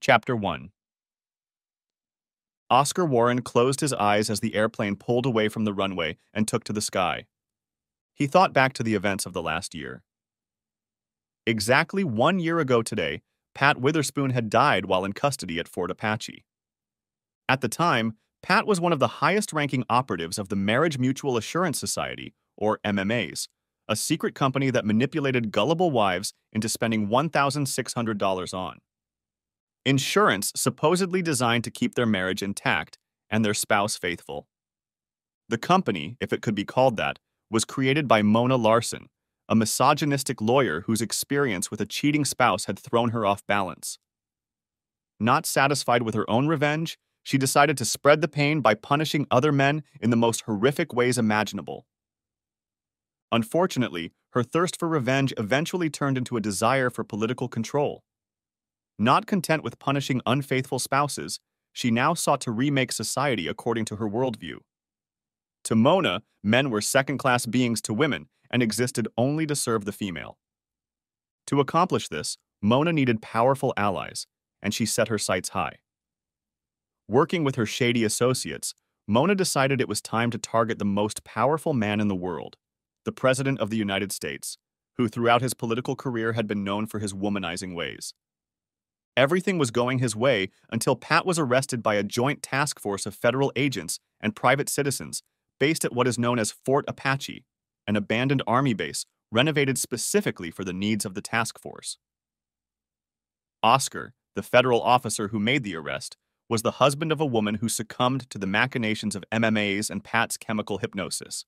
Chapter 1. Oscar Warren closed his eyes as the airplane pulled away from the runway and took to the sky. He thought back to the events of the last year. Exactly 1 year ago today, Pat Witherspoon had died while in custody at Fort Apache. At the time, Pat was one of the highest-ranking operatives of the Marriage Mutual Assurance Society, or MMAs, a secret company that manipulated gullible wives into spending $1,600 on insurance supposedly designed to keep their marriage intact and their spouse faithful. The company, if it could be called that, was created by Mona Larson, a misogynistic lawyer whose experience with a cheating spouse had thrown her off balance. Not satisfied with her own revenge, she decided to spread the pain by punishing other men in the most horrific ways imaginable. Unfortunately, her thirst for revenge eventually turned into a desire for political control. Not content with punishing unfaithful spouses, she now sought to remake society according to her worldview. To Mona, men were second-class beings to women and existed only to serve the female. To accomplish this, Mona needed powerful allies, and she set her sights high. Working with her shady associates, Mona decided it was time to target the most powerful man in the world, the President of the United States, who throughout his political career had been known for his womanizing ways. Everything was going his way until Pat was arrested by a joint task force of federal agents and private citizens based at what is known as Fort Apache, an abandoned army base renovated specifically for the needs of the task force. Oscar, the federal officer who made the arrest, was the husband of a woman who succumbed to the machinations of MMAs and Pat's chemical hypnosis.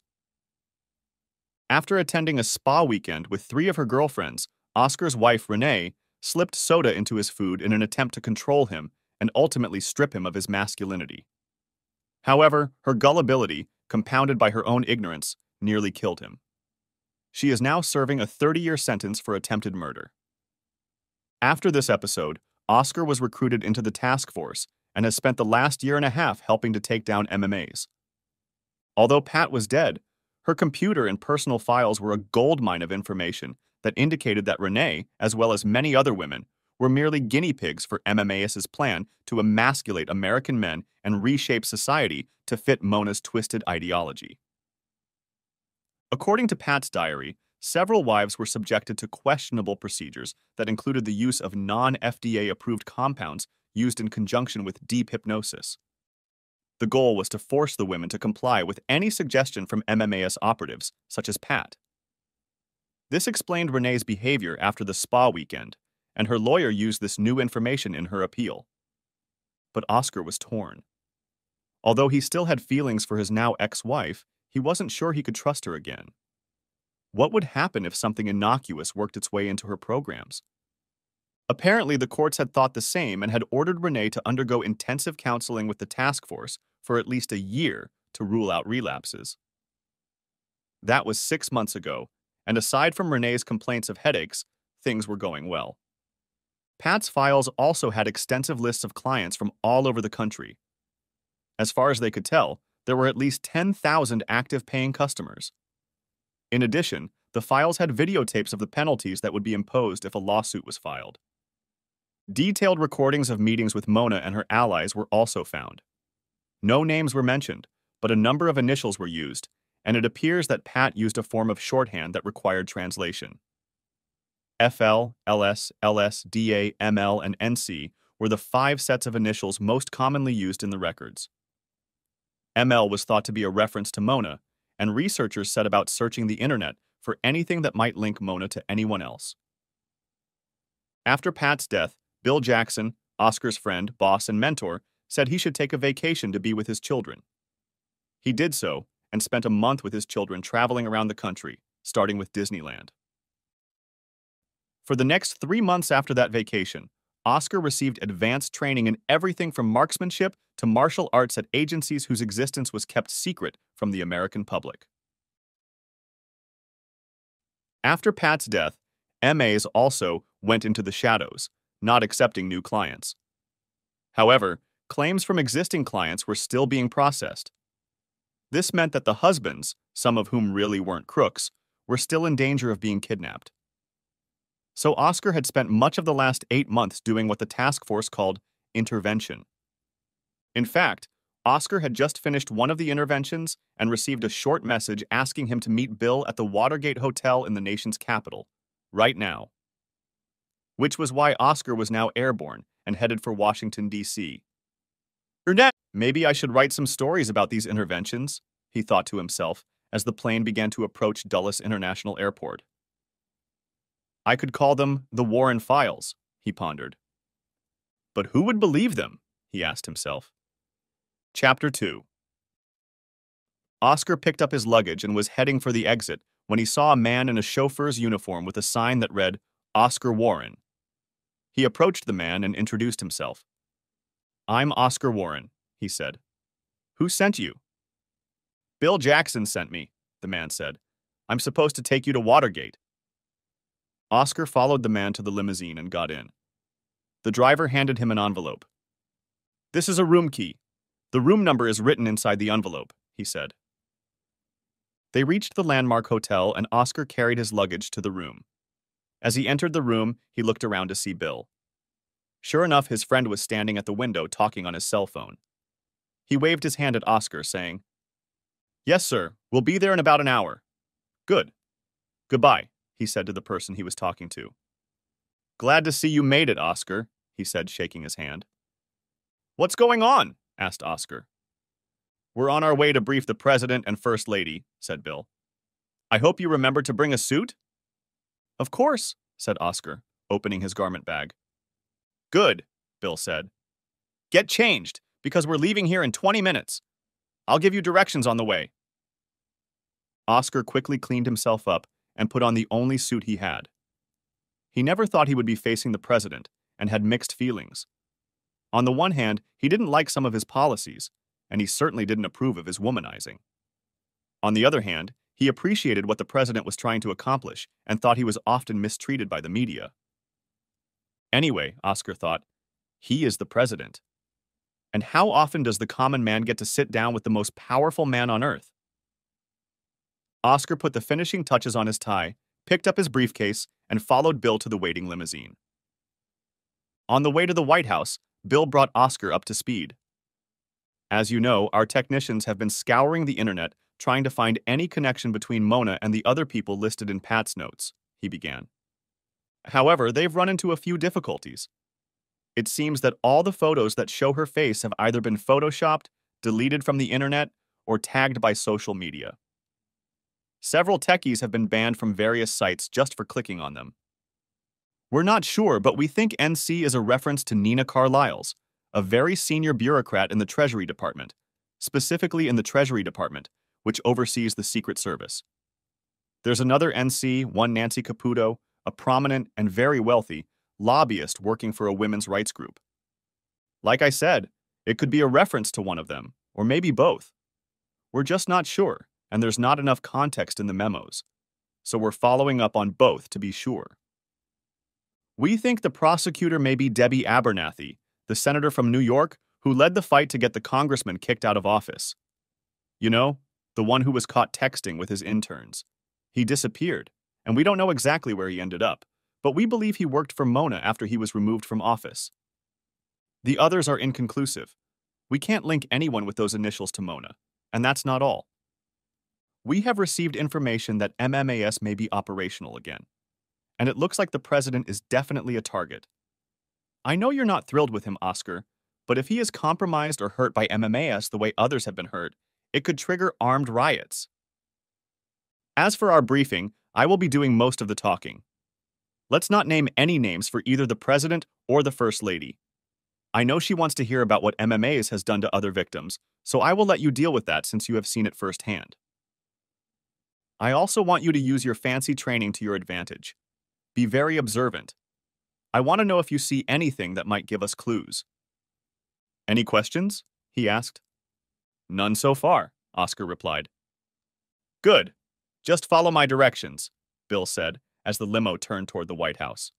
After attending a spa weekend with 3 of her girlfriends, Oscar's wife, Renee, slipped soda into his food in an attempt to control him and ultimately strip him of his masculinity. However, her gullibility, compounded by her own ignorance, nearly killed him. She is now serving a 30-year sentence for attempted murder. After this episode, Oscar was recruited into the task force and has spent the last year and a half helping to take down MMAs. Although Pat was dead, her computer and personal files were a goldmine of information that indicated that Renee, as well as many other women, were merely guinea pigs for MMAS's plan to emasculate American men and reshape society to fit Mona's twisted ideology. According to Pat's diary, several wives were subjected to questionable procedures that included the use of non-FDA-approved compounds used in conjunction with deep hypnosis. The goal was to force the women to comply with any suggestion from MMAS operatives, such as Pat. This explained Renee's behavior after the spa weekend, and her lawyer used this new information in her appeal. But Oscar was torn. Although he still had feelings for his now ex-wife, he wasn't sure he could trust her again. What would happen if something innocuous worked its way into her programs? Apparently, the courts had thought the same and had ordered Renee to undergo intensive counseling with the task force for at least a year to rule out relapses. That was 6 months ago, and aside from Renee's complaints of headaches, things were going well. Pat's files also had extensive lists of clients from all over the country. As far as they could tell, there were at least 10,000 active paying customers. In addition, the files had videotapes of the penalties that would be imposed if a lawsuit was filed. Detailed recordings of meetings with Mona and her allies were also found. No names were mentioned, but a number of initials were used, and it appears that Pat used a form of shorthand that required translation. FL, LS, LS, DA, ML, and NC were the 5 sets of initials most commonly used in the records. ML was thought to be a reference to Mona, and researchers set about searching the internet for anything that might link Mona to anyone else. After Pat's death, Bill Jackson, Oscar's friend, boss, and mentor, said he should take a vacation to be with his children. He did so, and spent a month with his children traveling around the country, starting with Disneyland. For the next 3 months after that vacation, Oscar received advanced training in everything from marksmanship to martial arts at agencies whose existence was kept secret from the American public. After Pat's death, MAs also went into the shadows, not accepting new clients. However, claims from existing clients were still being processed. This meant that the husbands, some of whom really weren't crooks, were still in danger of being kidnapped. So Oscar had spent much of the last 8 months doing what the task force called intervention. In fact, Oscar had just finished one of the interventions and received a short message asking him to meet Bill at the Watergate Hotel in the nation's capital, right now. Which was why Oscar was now airborne and headed for Washington, D.C. Maybe I should write some stories about these interventions, he thought to himself as the plane began to approach Dulles International Airport. I could call them the Warren Files, he pondered. But who would believe them? He asked himself. Chapter 2. Oscar picked up his luggage and was heading for the exit when he saw a man in a chauffeur's uniform with a sign that read, Oscar Warren. He approached the man and introduced himself. I'm Oscar Warren, he said. Who sent you? Bill Jackson sent me, the man said. I'm supposed to take you to Watergate. Oscar followed the man to the limousine and got in. The driver handed him an envelope. This is a room key. The room number is written inside the envelope, he said. They reached the Landmark Hotel and Oscar carried his luggage to the room. As he entered the room, he looked around to see Bill. Sure enough, his friend was standing at the window talking on his cell phone. He waved his hand at Oscar, saying, Yes, sir. We'll be there in about an hour. Good. Goodbye, he said to the person he was talking to. Glad to see you made it, Oscar, he said, shaking his hand. What's going on? Asked Oscar. We're on our way to brief the President and First Lady, said Bill. I hope you remember to bring a suit? Of course, said Oscar, opening his garment bag. Good, Bill said. Get changed, because we're leaving here in 20 minutes. I'll give you directions on the way. Oscar quickly cleaned himself up and put on the only suit he had. He never thought he would be facing the president and had mixed feelings. On the one hand, he didn't like some of his policies, and he certainly didn't approve of his womanizing. On the other hand, he appreciated what the president was trying to accomplish and thought he was often mistreated by the media. Anyway, Oscar thought, he is the president. And how often does the common man get to sit down with the most powerful man on earth? Oscar put the finishing touches on his tie, picked up his briefcase, and followed Bill to the waiting limousine. On the way to the White House, Bill brought Oscar up to speed. As you know, our technicians have been scouring the internet trying to find any connection between Mona and the other people listed in Pat's notes, he began. However, they've run into a few difficulties. It seems that all the photos that show her face have either been photoshopped, deleted from the internet, or tagged by social media. Several techies have been banned from various sites just for clicking on them. We're not sure, but we think NC is a reference to Nina Carlisle's, a very senior bureaucrat in the Treasury Department, specifically in the Treasury Department, which oversees the Secret Service. There's another NC, one Nancy Caputo, a prominent and very wealthy lobbyist working for a women's rights group. Like I said, it could be a reference to one of them, or maybe both. We're just not sure, and there's not enough context in the memos, so we're following up on both to be sure. We think the prosecutor may be Debbie Abernathy, the senator from New York who led the fight to get the congressman kicked out of office. You know, the one who was caught texting with his interns. He disappeared, and we don't know exactly where he ended up, but we believe he worked for Mona after he was removed from office. The others are inconclusive. We can't link anyone with those initials to Mona, and that's not all. We have received information that MMAS may be operational again, and it looks like the president is definitely a target. I know you're not thrilled with him, Oscar, but if he is compromised or hurt by MMAS the way others have been hurt, it could trigger armed riots. As for our briefing, I will be doing most of the talking. Let's not name any names for either the president or the first lady. I know she wants to hear about what MMAS has done to other victims, so I will let you deal with that since you have seen it firsthand. I also want you to use your fancy training to your advantage. Be very observant. I want to know if you see anything that might give us clues. Any questions? He asked. None so far, Oscar replied. Good. Just follow my directions, Bill said as the limo turned toward the White House.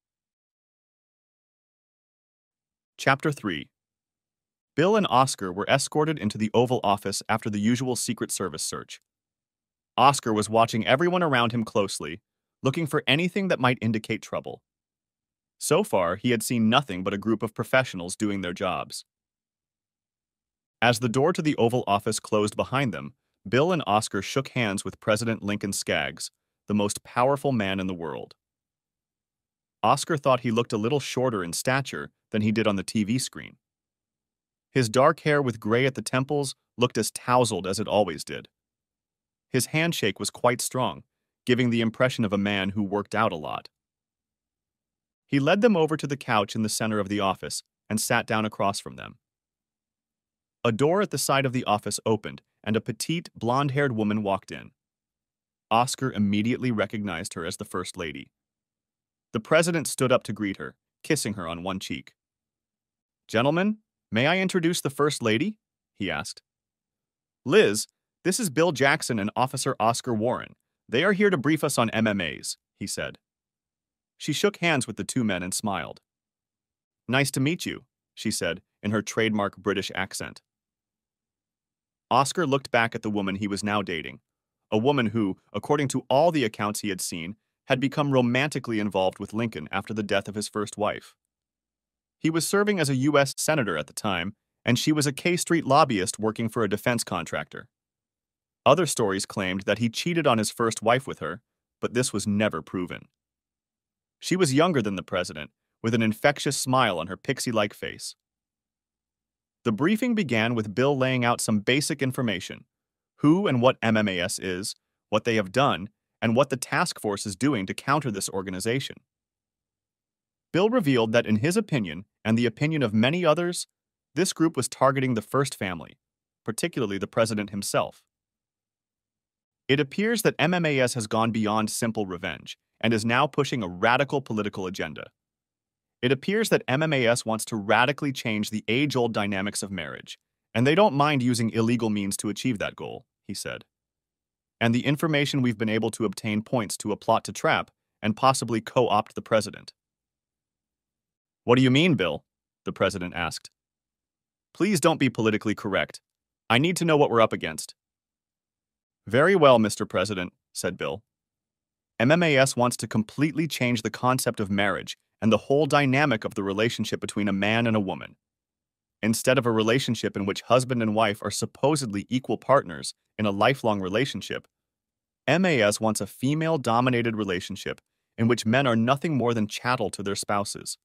Chapter 3. Bill and Oscar were escorted into the Oval Office after the usual Secret Service search. Oscar was watching everyone around him closely, looking for anything that might indicate trouble. So far, he had seen nothing but a group of professionals doing their jobs. As the door to the Oval Office closed behind them, Bill and Oscar shook hands with President Lincoln Skaggs, the most powerful man in the world. Oscar thought he looked a little shorter in stature than he did on the TV screen. His dark hair with gray at the temples looked as tousled as it always did. His handshake was quite strong, giving the impression of a man who worked out a lot. He led them over to the couch in the center of the office and sat down across from them. A door at the side of the office opened, and a petite, blonde-haired woman walked in. Oscar immediately recognized her as the First Lady. The president stood up to greet her, kissing her on one cheek. "Gentlemen, may I introduce the First Lady?" he asked. "Liz, this is Bill Jackson and Officer Oscar Warren. They are here to brief us on MMAs," he said. She shook hands with the two men and smiled. "Nice to meet you," she said in her trademark British accent. Oscar looked back at the woman he was now dating, a woman who, according to all the accounts he had seen, had become romantically involved with Lincoln after the death of his first wife. He was serving as a U.S. senator at the time, and she was a K Street lobbyist working for a defense contractor. Other stories claimed that he cheated on his first wife with her, but this was never proven. She was younger than the president, with an infectious smile on her pixie-like face. The briefing began with Bill laying out some basic information: who and what MMAS is, what they have done, and what the task force is doing to counter this organization. Bill revealed that in his opinion, and the opinion of many others, this group was targeting the first family, particularly the president himself. It appears that MMAS has gone beyond simple revenge and is now pushing a radical political agenda. It appears that MMAS wants to radically change the age-old dynamics of marriage, and they don't mind using illegal means to achieve that goal, he said. And the information we've been able to obtain points to a plot to trap and possibly co-opt the president. "What do you mean, Bill?" the president asked. "Please don't be politically correct. I need to know what we're up against." "Very well, Mr. President," said Bill. "MMAS wants to completely change the concept of marriage and the whole dynamic of the relationship between a man and a woman. Instead of a relationship in which husband and wife are supposedly equal partners in a lifelong relationship, MAS wants a female-dominated relationship in which men are nothing more than chattel to their spouses.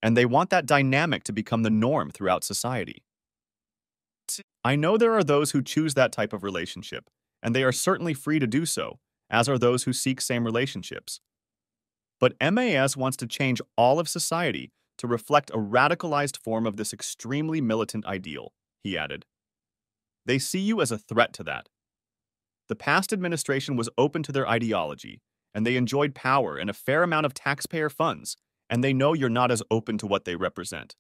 And they want that dynamic to become the norm throughout society. I know there are those who choose that type of relationship, and they are certainly free to do so, as are those who seek same relationships. But MAS wants to change all of society to reflect a radicalized form of this extremely militant ideal," he added. "They see you as a threat to that. The past administration was open to their ideology, and they enjoyed power and a fair amount of taxpayer funds, and they know you're not as open to what they represent."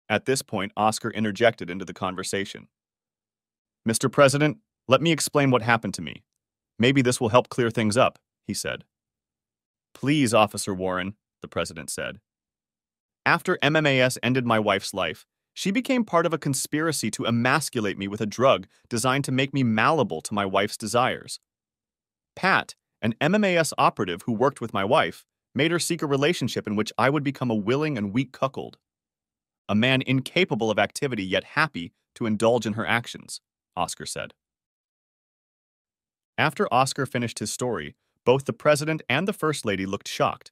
At this point, Oscar interjected into the conversation. "Mr. President, let me explain what happened to me. Maybe this will help clear things up," he said. "Please, Officer Warren," the president said. "After MMAS ended my wife's life, she became part of a conspiracy to emasculate me with a drug designed to make me malleable to my wife's desires. Pat, an MMAS operative who worked with my wife, made her seek a relationship in which I would become a willing and weak cuckold. A man incapable of activity yet happy to indulge in her actions," Oscar said. After Oscar finished his story, both the president and the first lady looked shocked.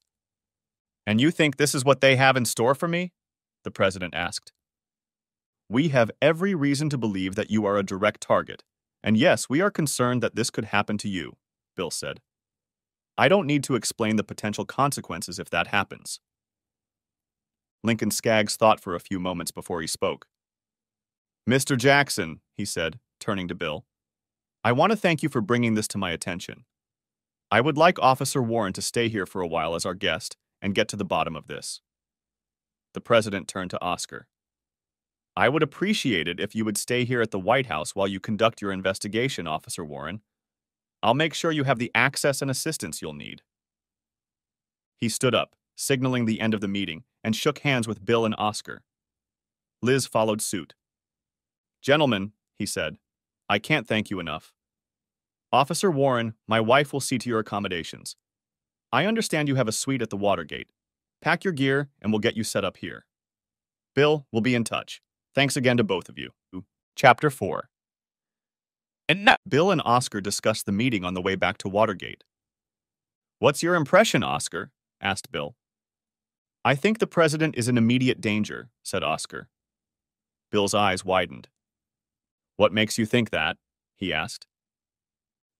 "And you think this is what they have in store for me?" the president asked. "We have every reason to believe that you are a direct target, and yes, we are concerned that this could happen to you," Bill said. "I don't need to explain the potential consequences if that happens." Lincoln Skaggs thought for a few moments before he spoke. "Mr. Jackson," he said, turning to Bill, "I want to thank you for bringing this to my attention. I would like Officer Warren to stay here for a while as our guest and get to the bottom of this." The president turned to Oscar. "I would appreciate it if you would stay here at the White House while you conduct your investigation, Officer Warren. I'll make sure you have the access and assistance you'll need." He stood up, signaling the end of the meeting, and shook hands with Bill and Oscar. Liz followed suit. "Gentlemen," he said, "I can't thank you enough. Officer Warren, my wife will see to your accommodations. I understand you have a suite at the Watergate. Pack your gear, and we'll get you set up here. Bill, we'll be in touch. Thanks again to both of you. Chapter 4. And now, Bill and Oscar discussed the meeting on the way back to Watergate. What's your impression, Oscar? Asked Bill. I think the president is in immediate danger, said Oscar. Bill's eyes widened. What makes you think that? He asked.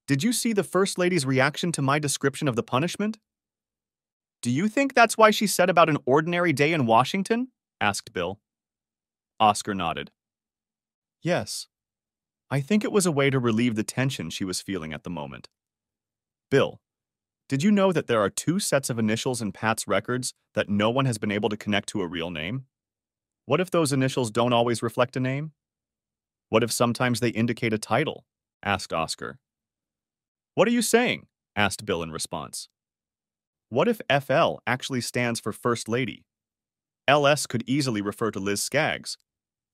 Did you see the First Lady's reaction to my description of the punishment? Do you think that's why she said about an ordinary day in Washington? Asked Bill. Oscar nodded. Yes. I think it was a way to relieve the tension she was feeling at the moment. Bill, did you know that there are 2 sets of initials in Pat's records that no one has been able to connect to a real name? What if those initials don't always reflect a name? What if sometimes they indicate a title? Asked Oscar. What are you saying? Asked Bill in response. What if FL actually stands for First Lady? LS could easily refer to Liz Skaggs.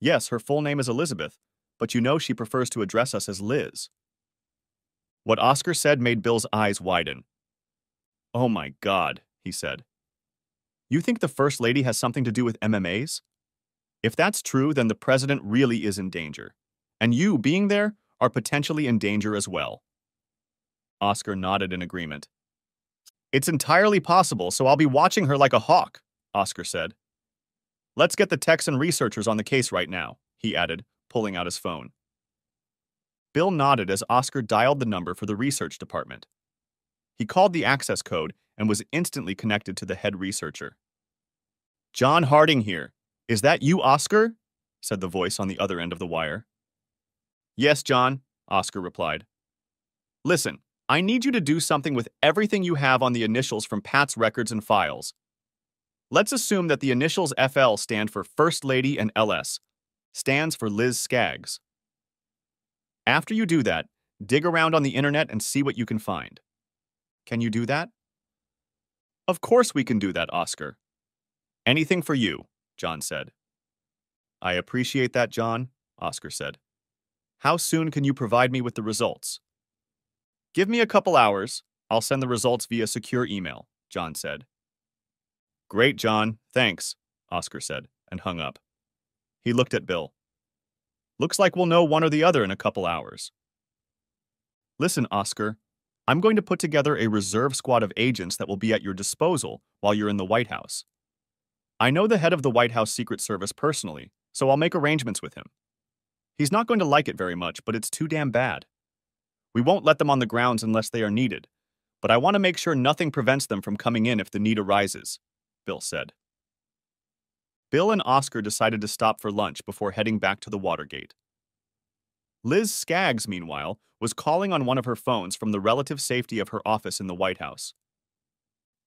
Yes, her full name is Elizabeth, but you know she prefers to address us as Liz. What Oscar said made Bill's eyes widen. Oh my God, he said. You think the First Lady has something to do with MMAs? If that's true, then the president really is in danger. And you, being there, are potentially in danger as well. Oscar nodded in agreement. It's entirely possible, so I'll be watching her like a hawk, Oscar said. Let's get the techs and researchers on the case right now, he added, pulling out his phone. Bill nodded as Oscar dialed the number for the research department. He called the access code and was instantly connected to the head researcher. John Harding here. Is that you, Oscar? Said the voice on the other end of the wire. Yes, John, Oscar replied. Listen, I need you to do something with everything you have on the initials from Pat's records and files. Let's assume that the initials FL stand for First Lady and LS stands for Liz Skaggs. After you do that, dig around on the internet and see what you can find. Can you do that? Of course we can do that, Oscar. Anything for you, John said. I appreciate that, John, Oscar said. How soon can you provide me with the results? Give me a couple hours. I'll send the results via secure email, John said. Great, John. Thanks, Oscar said, and hung up. He looked at Bill. Looks like we'll know one or the other in a couple hours. Listen, Oscar, I'm going to put together a reserve squad of agents that will be at your disposal while you're in the White House. I know the head of the White House Secret Service personally, so I'll make arrangements with him. He's not going to like it very much, but it's too damn bad. We won't let them on the grounds unless they are needed, but I want to make sure nothing prevents them from coming in if the need arises, Bill said. Bill and Oscar decided to stop for lunch before heading back to the Watergate. Liz Skaggs, meanwhile, was calling on one of her phones from the relative safety of her office in the White House.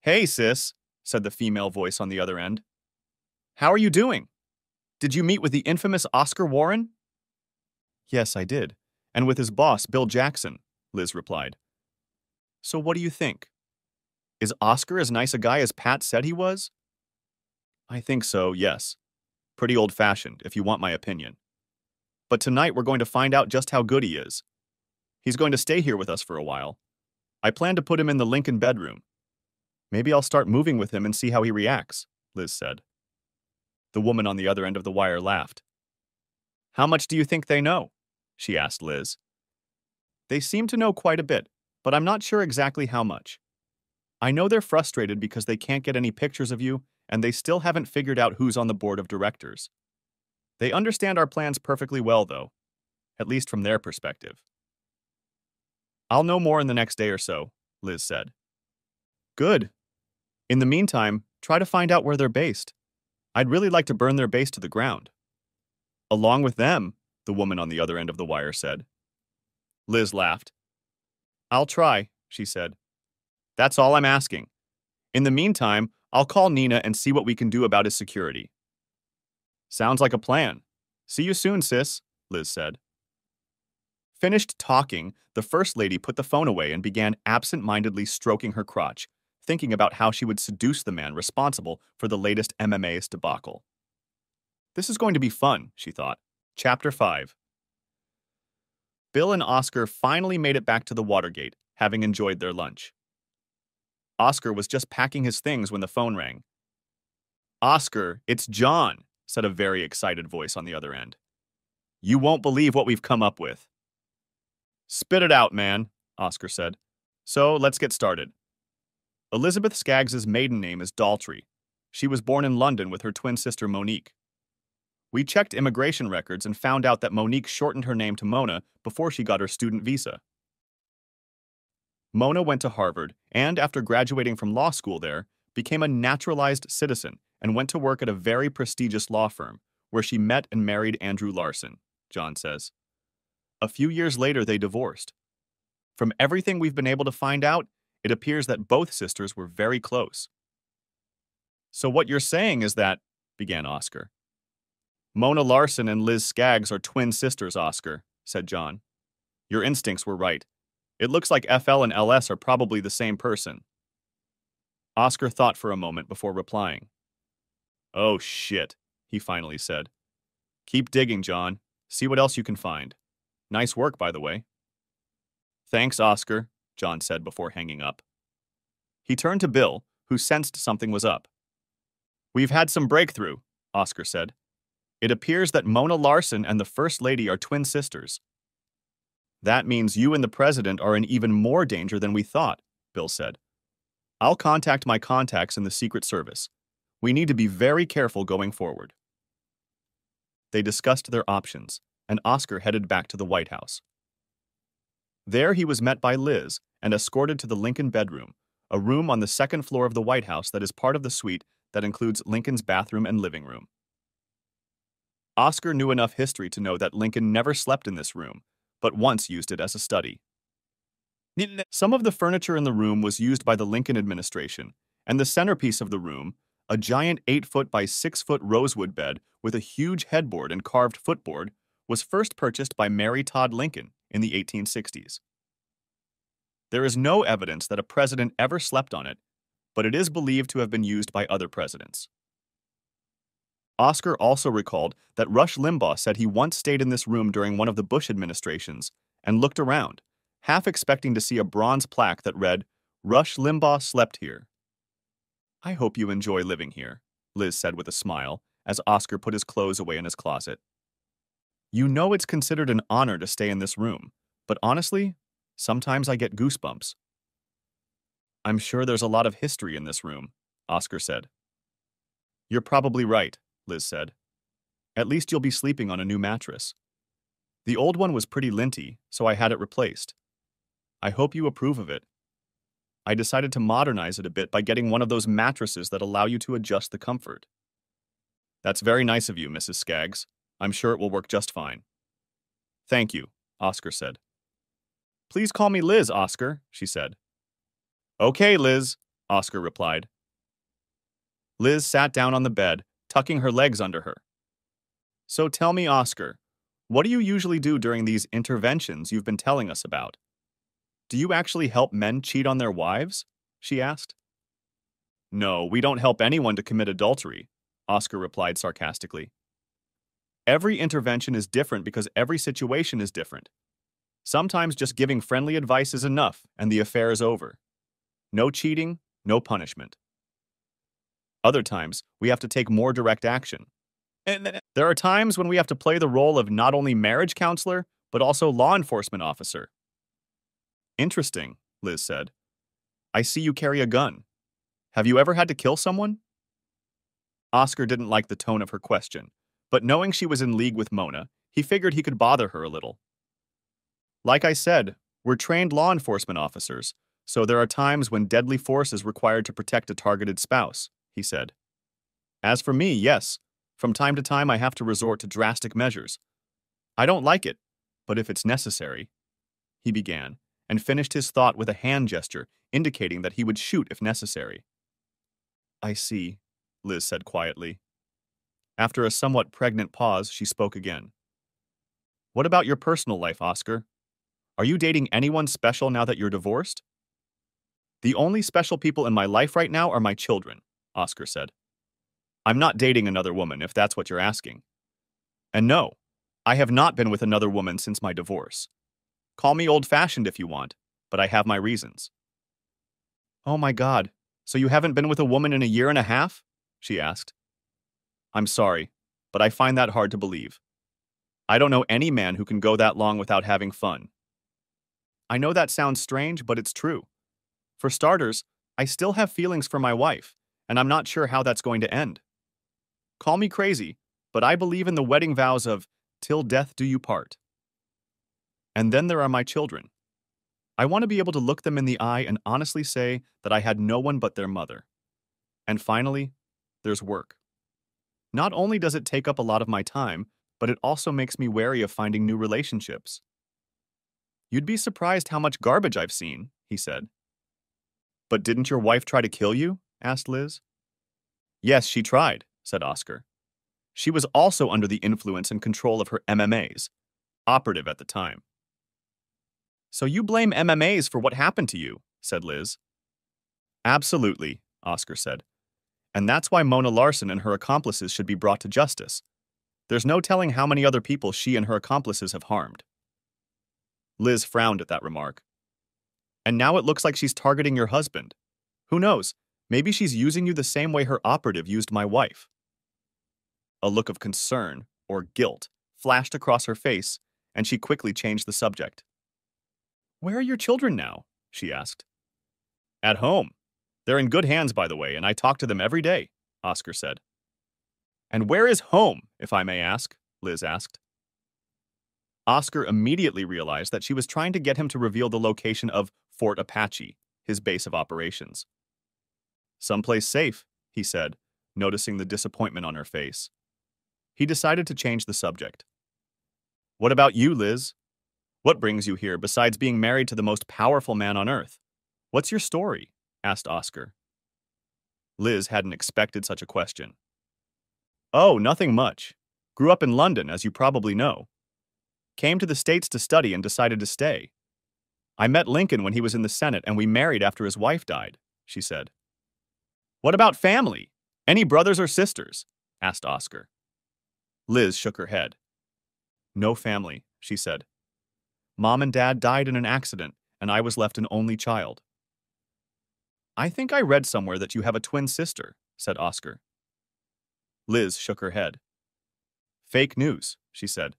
Hey, sis, said the female voice on the other end. How are you doing? Did you meet with the infamous Oscar Warren? Yes, I did, and with his boss, Bill Jackson, Liz replied. So what do you think? Is Oscar as nice a guy as Pat said he was? I think so, yes. Pretty old-fashioned, if you want my opinion. But tonight we're going to find out just how good he is. He's going to stay here with us for a while. I plan to put him in the Lincoln bedroom. Maybe I'll start moving with him and see how he reacts, Liz said. The woman on the other end of the wire laughed. How much do you think they know? She asked Liz. They seem to know quite a bit, but I'm not sure exactly how much. I know they're frustrated because they can't get any pictures of you, and they still haven't figured out who's on the board of directors. They understand our plans perfectly well, though, at least from their perspective. I'll know more in the next day or so, Liz said. Good. In the meantime, try to find out where they're based. I'd really like to burn their base to the ground. Along with them, the woman on the other end of the wire said. Liz laughed. I'll try, she said. That's all I'm asking. In the meantime, I'll call Nina and see what we can do about his security. Sounds like a plan. See you soon, sis, Liz said. Finished talking, the First Lady put the phone away and began absent-mindedly stroking her crotch, thinking about how she would seduce the man responsible for the latest MMA's debacle. This is going to be fun, she thought. Chapter 5. Bill and Oscar finally made it back to the Watergate, having enjoyed their lunch. Oscar was just packing his things when the phone rang. Oscar, it's John, said a very excited voice on the other end. You won't believe what we've come up with. Spit it out, man, Oscar said. So, let's get started. Elizabeth Skaggs's maiden name is Daltrey. She was born in London with her twin sister Monique. We checked immigration records and found out that Monique shortened her name to Mona before she got her student visa. Mona went to Harvard and, after graduating from law school there, became a naturalized citizen and went to work at a very prestigious law firm, where she met and married Andrew Larson, John says. A few years later, they divorced. From everything we've been able to find out, it appears that both sisters were very close. So what you're saying is that, began Oscar. Mona Larson and Liz Skaggs are twin sisters, Oscar, said John. Your instincts were right. It looks like FL and LS are probably the same person. Oscar thought for a moment before replying. Oh, shit, he finally said. Keep digging, John. See what else you can find. Nice work, by the way. Thanks, Oscar, John said before hanging up. He turned to Bill, who sensed something was up. We've had some breakthrough, Oscar said. It appears that Mona Larson and the First Lady are twin sisters. That means you and the President are in even more danger than we thought, Bill said. I'll contact my contacts in the Secret Service. We need to be very careful going forward. They discussed their options, and Oscar headed back to the White House. There he was met by Liz and escorted to the Lincoln bedroom, a room on the second floor of the White House that is part of the suite that includes Lincoln's bathroom and living room. Oscar knew enough history to know that Lincoln never slept in this room, but once used it as a study. Some of the furniture in the room was used by the Lincoln administration, and the centerpiece of the room, a giant 8-foot by 6-foot rosewood bed with a huge headboard and carved footboard, was first purchased by Mary Todd Lincoln in the 1860s. There is no evidence that a president ever slept on it, but it is believed to have been used by other presidents. Oscar also recalled that Rush Limbaugh said he once stayed in this room during one of the Bush administrations and looked around, half expecting to see a bronze plaque that read, Rush Limbaugh slept here. I hope you enjoy living here, Liz said with a smile as Oscar put his clothes away in his closet. You know it's considered an honor to stay in this room, but honestly, sometimes I get goosebumps. I'm sure there's a lot of history in this room, Oscar said. You're probably right, Liz said. At least you'll be sleeping on a new mattress. The old one was pretty linty, so I had it replaced. I hope you approve of it. I decided to modernize it a bit by getting one of those mattresses that allow you to adjust the comfort. That's very nice of you, Mrs. Skaggs. I'm sure it will work just fine. Thank you, Oscar said. Please call me Liz, Oscar, she said. Okay, Liz, Oscar replied. Liz sat down on the bed, tucking her legs under her. So tell me, Oscar, what do you usually do during these interventions you've been telling us about? Do you actually help men cheat on their wives? She asked. No, we don't help anyone to commit adultery, Oscar replied sarcastically. Every intervention is different because every situation is different. Sometimes just giving friendly advice is enough and the affair is over. No cheating, no punishment. Other times, we have to take more direct action. And there are times when we have to play the role of not only marriage counselor, but also law enforcement officer. Interesting, Liz said. I see you carry a gun. Have you ever had to kill someone? Oscar didn't like the tone of her question, but knowing she was in league with Mona, he figured he could bother her a little. Like I said, we're trained law enforcement officers, so there are times when deadly force is required to protect a targeted spouse, he said. As for me, yes, from time to time I have to resort to drastic measures. I don't like it, but if it's necessary, he began, and finished his thought with a hand gesture indicating that he would shoot if necessary. I see, Liz said quietly. After a somewhat pregnant pause, she spoke again. What about your personal life, Oscar? Are you dating anyone special now that you're divorced? The only special people in my life right now are my children, Oscar said. I'm not dating another woman, if that's what you're asking. And no, I have not been with another woman since my divorce. Call me old-fashioned if you want, but I have my reasons. Oh my God, so you haven't been with a woman in a year and a half? She asked. I'm sorry, but I find that hard to believe. I don't know any man who can go that long without having fun. I know that sounds strange, but it's true. For starters, I still have feelings for my wife, and I'm not sure how that's going to end. Call me crazy, but I believe in the wedding vows of "till death do you part." And then there are my children. I want to be able to look them in the eye and honestly say that I had no one but their mother. And finally, there's work. Not only does it take up a lot of my time, but it also makes me wary of finding new relationships. You'd be surprised how much garbage I've seen, he said. But didn't your wife try to kill you? Asked Liz. Yes, she tried, said Oscar. She was also under the influence and control of her MMAs, operative at the time. So you blame MMAs for what happened to you, said Liz. Absolutely, Oscar said. And that's why Mona Larson and her accomplices should be brought to justice. There's no telling how many other people she and her accomplices have harmed. Liz frowned at that remark. And now it looks like she's targeting your husband. Who knows? Maybe she's using you the same way her operative used my wife. A look of concern, or guilt, flashed across her face, and she quickly changed the subject. Where are your children now? She asked. At home. They're in good hands, by the way, and I talk to them every day, Oscar said. And where is home, if I may ask? Liz asked. Oscar immediately realized that she was trying to get him to reveal the location of Fort Apache, his base of operations. Someplace safe, he said, noticing the disappointment on her face. He decided to change the subject. What about you, Liz? What brings you here besides being married to the most powerful man on earth? What's your story? Asked Oscar. Liz hadn't expected such a question. Oh, nothing much. Grew up in London, as you probably know. Came to the States to study and decided to stay. I met Lincoln when he was in the Senate and we married after his wife died, she said. What about family? Any brothers or sisters? Asked Oscar. Liz shook her head. No family, she said. Mom and Dad died in an accident, and I was left an only child. I think I read somewhere that you have a twin sister, said Oscar. Liz shook her head. Fake news, she said.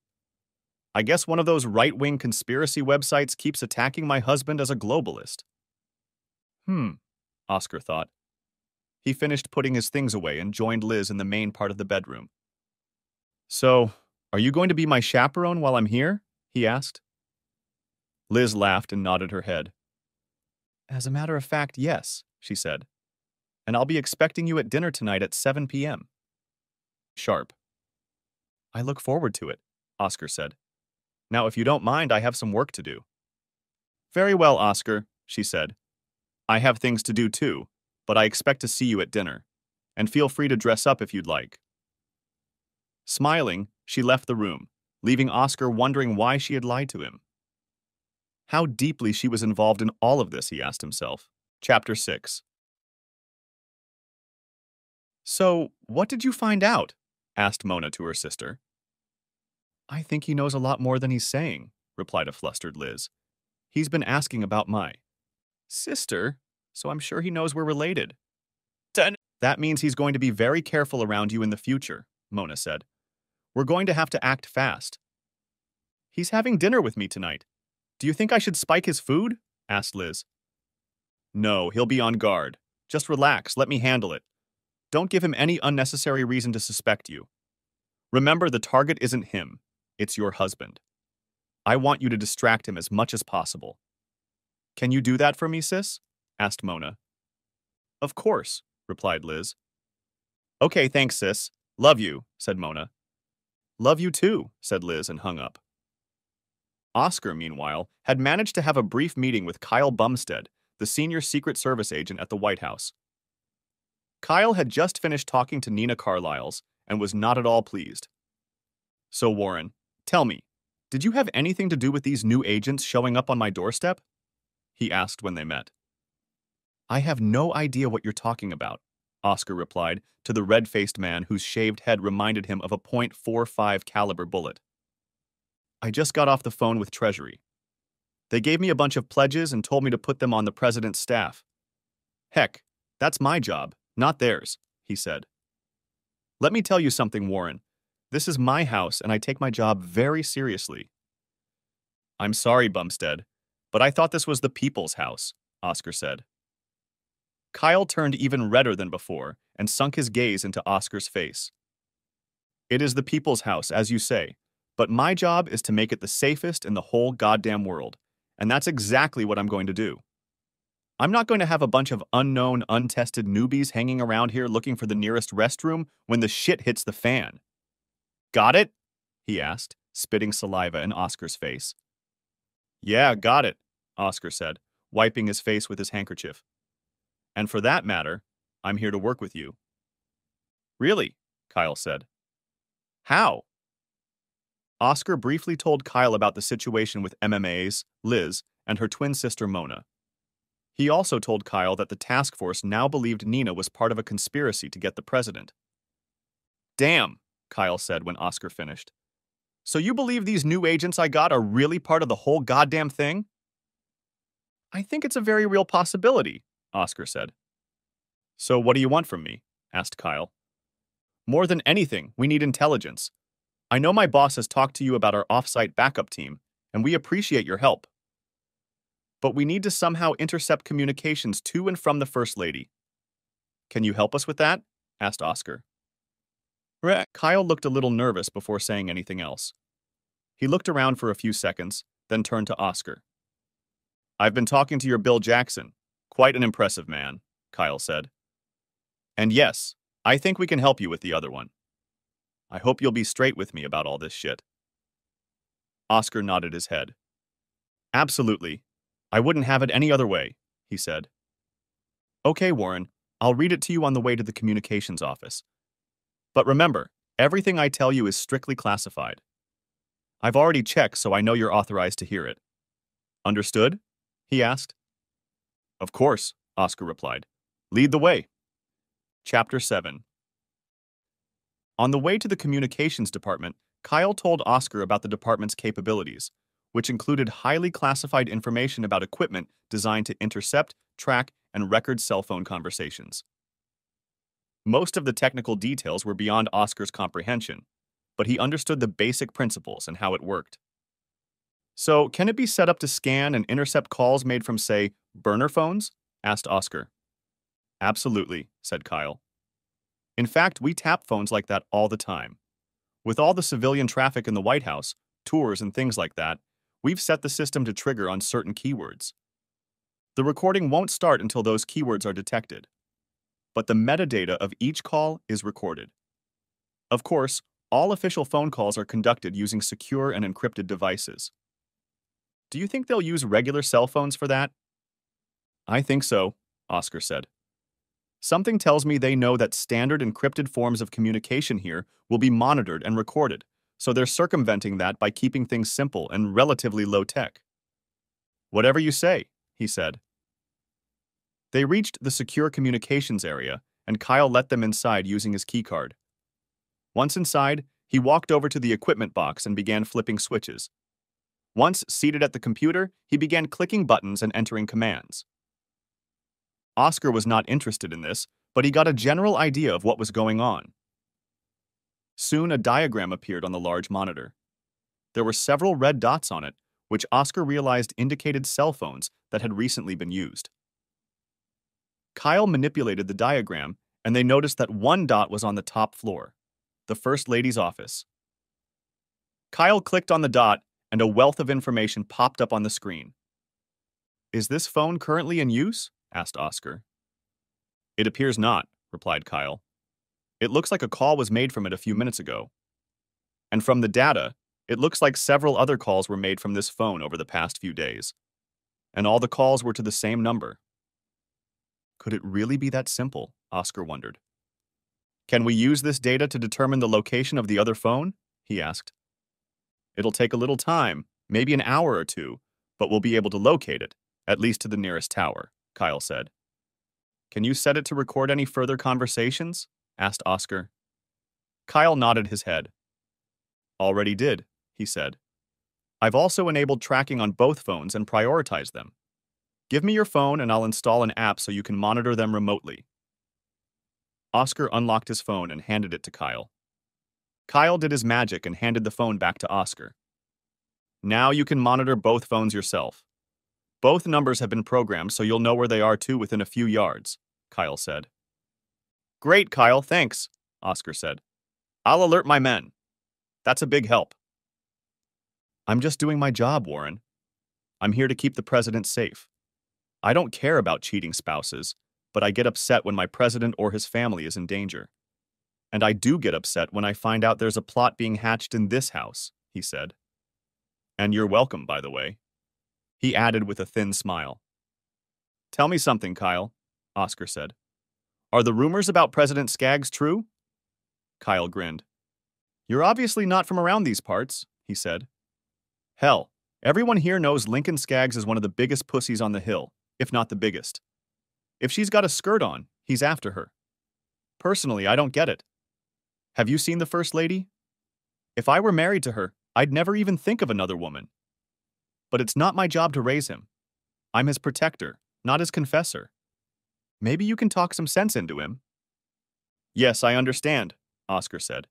I guess one of those right-wing conspiracy websites keeps attacking my husband as a globalist. Oscar thought. He finished putting his things away and joined Liz in the main part of the bedroom. So, are you going to be my chaperone while I'm here? He asked. Liz laughed and nodded her head. As a matter of fact, yes, she said. And I'll be expecting you at dinner tonight at 7 p.m. Sharp. I look forward to it, Oscar said. Now, if you don't mind, I have some work to do. Very well, Oscar, she said. I have things to do too, but I expect to see you at dinner. And feel free to dress up if you'd like. Smiling, she left the room, leaving Oscar wondering why she had lied to him. How deeply she was involved in all of this, he asked himself. Chapter 6. So, what did you find out? Asked Mona to her sister. I think he knows a lot more than he's saying, replied a flustered Liz. He's been asking about my sister, so I'm sure he knows we're related. That means he's going to be very careful around you in the future, Mona said. We're going to have to act fast. He's having dinner with me tonight. Do you think I should spike his food? Asked Liz. No, he'll be on guard. Just relax, let me handle it. Don't give him any unnecessary reason to suspect you. Remember, the target isn't him. It's your husband. I want you to distract him as much as possible. Can you do that for me, sis? Asked Mona. Of course, replied Liz. Okay, thanks, sis. Love you, said Mona. Love you too, said Liz and hung up. Oscar, meanwhile, had managed to have a brief meeting with Kyle Bumstead, the senior Secret Service agent at the White House. Kyle had just finished talking to Nina Carlisle's and was not at all pleased. So, Warren, tell me, did you have anything to do with these new agents showing up on my doorstep? He asked when they met. I have no idea what you're talking about, Oscar replied to the red-faced man whose shaved head reminded him of a .45 caliber bullet. I just got off the phone with Treasury. They gave me a bunch of pledges and told me to put them on the president's staff. Heck, that's my job, not theirs, he said. Let me tell you something, Warren. This is my house, and I take my job very seriously. I'm sorry, Bumstead, but I thought this was the people's house, Oscar said. Kyle turned even redder than before and sunk his gaze into Oscar's face. It is the people's house, as you say, but my job is to make it the safest in the whole goddamn world, and that's exactly what I'm going to do. I'm not going to have a bunch of unknown, untested newbies hanging around here looking for the nearest restroom when the shit hits the fan. Got it? He asked, spitting saliva in Oscar's face. Yeah, got it, Oscar said, wiping his face with his handkerchief. And for that matter, I'm here to work with you. Really? Kyle said. How? Oscar briefly told Kyle about the situation with MMA's, Liz, and her twin sister Mona. He also told Kyle that the task force now believed Nina was part of a conspiracy to get the president. Damn, Kyle said when Oscar finished. So you believe these new agents I got are really part of the whole goddamn thing? I think it's a very real possibility, Oscar said. So what do you want from me? Asked Kyle. More than anything, we need intelligence. I know my boss has talked to you about our off-site backup team, and we appreciate your help. But we need to somehow intercept communications to and from the First Lady. Can you help us with that? Asked Oscar. Kyle looked a little nervous before saying anything else. He looked around for a few seconds, then turned to Oscar. I've been talking to your Bill Jackson. Quite an impressive man, Kyle said. And yes, I think we can help you with the other one. I hope you'll be straight with me about all this shit. Oscar nodded his head. Absolutely. I wouldn't have it any other way, he said. Okay, Warren, I'll read it to you on the way to the communications office. But remember, everything I tell you is strictly classified. I've already checked, so I know you're authorized to hear it. Understood? He asked. Of course, Oscar replied. Lead the way. Chapter 7. On the way to the communications department, Kyle told Oscar about the department's capabilities, which included highly classified information about equipment designed to intercept, track, and record cell phone conversations. Most of the technical details were beyond Oscar's comprehension, but he understood the basic principles and how it worked. So, can it be set up to scan and intercept calls made from, say, burner phones? Asked Oscar. Absolutely, said Kyle. In fact, we tap phones like that all the time. With all the civilian traffic in the White House, tours and things like that, we've set the system to trigger on certain keywords. The recording won't start until those keywords are detected, but the metadata of each call is recorded. Of course, all official phone calls are conducted using secure and encrypted devices. Do you think they'll use regular cell phones for that? I think so, Oscar said. Something tells me they know that standard encrypted forms of communication here will be monitored and recorded, so they're circumventing that by keeping things simple and relatively low-tech. Whatever you say, he said. They reached the secure communications area, and Kyle let them inside using his keycard. Once inside, he walked over to the equipment box and began flipping switches. Once seated at the computer, he began clicking buttons and entering commands. Oscar was not interested in this, but he got a general idea of what was going on. Soon a diagram appeared on the large monitor. There were several red dots on it, which Oscar realized indicated cell phones that had recently been used. Kyle manipulated the diagram, and they noticed that one dot was on the top floor, the First Lady's office. Kyle clicked on the dot, and a wealth of information popped up on the screen. Is this phone currently in use? Asked Oscar. It appears not, replied Kyle. It looks like a call was made from it a few minutes ago. And from the data, it looks like several other calls were made from this phone over the past few days. And all the calls were to the same number. Could it really be that simple? Oscar wondered. Can we use this data to determine the location of the other phone? He asked. It'll take a little time, maybe an hour or two, but we'll be able to locate it, at least to the nearest tower, Kyle said. Can you set it to record any further conversations? Asked Oscar. Kyle nodded his head. Already did, he said. I've also enabled tracking on both phones and prioritized them. Give me your phone and I'll install an app so you can monitor them remotely. Oscar unlocked his phone and handed it to Kyle. Kyle did his magic and handed the phone back to Oscar. Now you can monitor both phones yourself. Both numbers have been programmed so you'll know where they are too within a few yards, Kyle said. Great, Kyle, thanks, Oscar said. I'll alert my men. That's a big help. I'm just doing my job, Warren. I'm here to keep the president safe. I don't care about cheating spouses, but I get upset when my president or his family is in danger. And I do get upset when I find out there's a plot being hatched in this house, he said. And you're welcome, by the way, he added with a thin smile. Tell me something, Kyle, Oscar said. Are the rumors about President Skaggs true? Kyle grinned. You're obviously not from around these parts, he said. Hell, everyone here knows Lincoln Skaggs is one of the biggest pussies on the hill, if not the biggest. If she's got a skirt on, he's after her. Personally, I don't get it. Have you seen the First Lady? If I were married to her, I'd never even think of another woman. But it's not my job to raise him. I'm his protector, not his confessor. Maybe you can talk some sense into him. Yes, I understand, Oscar said.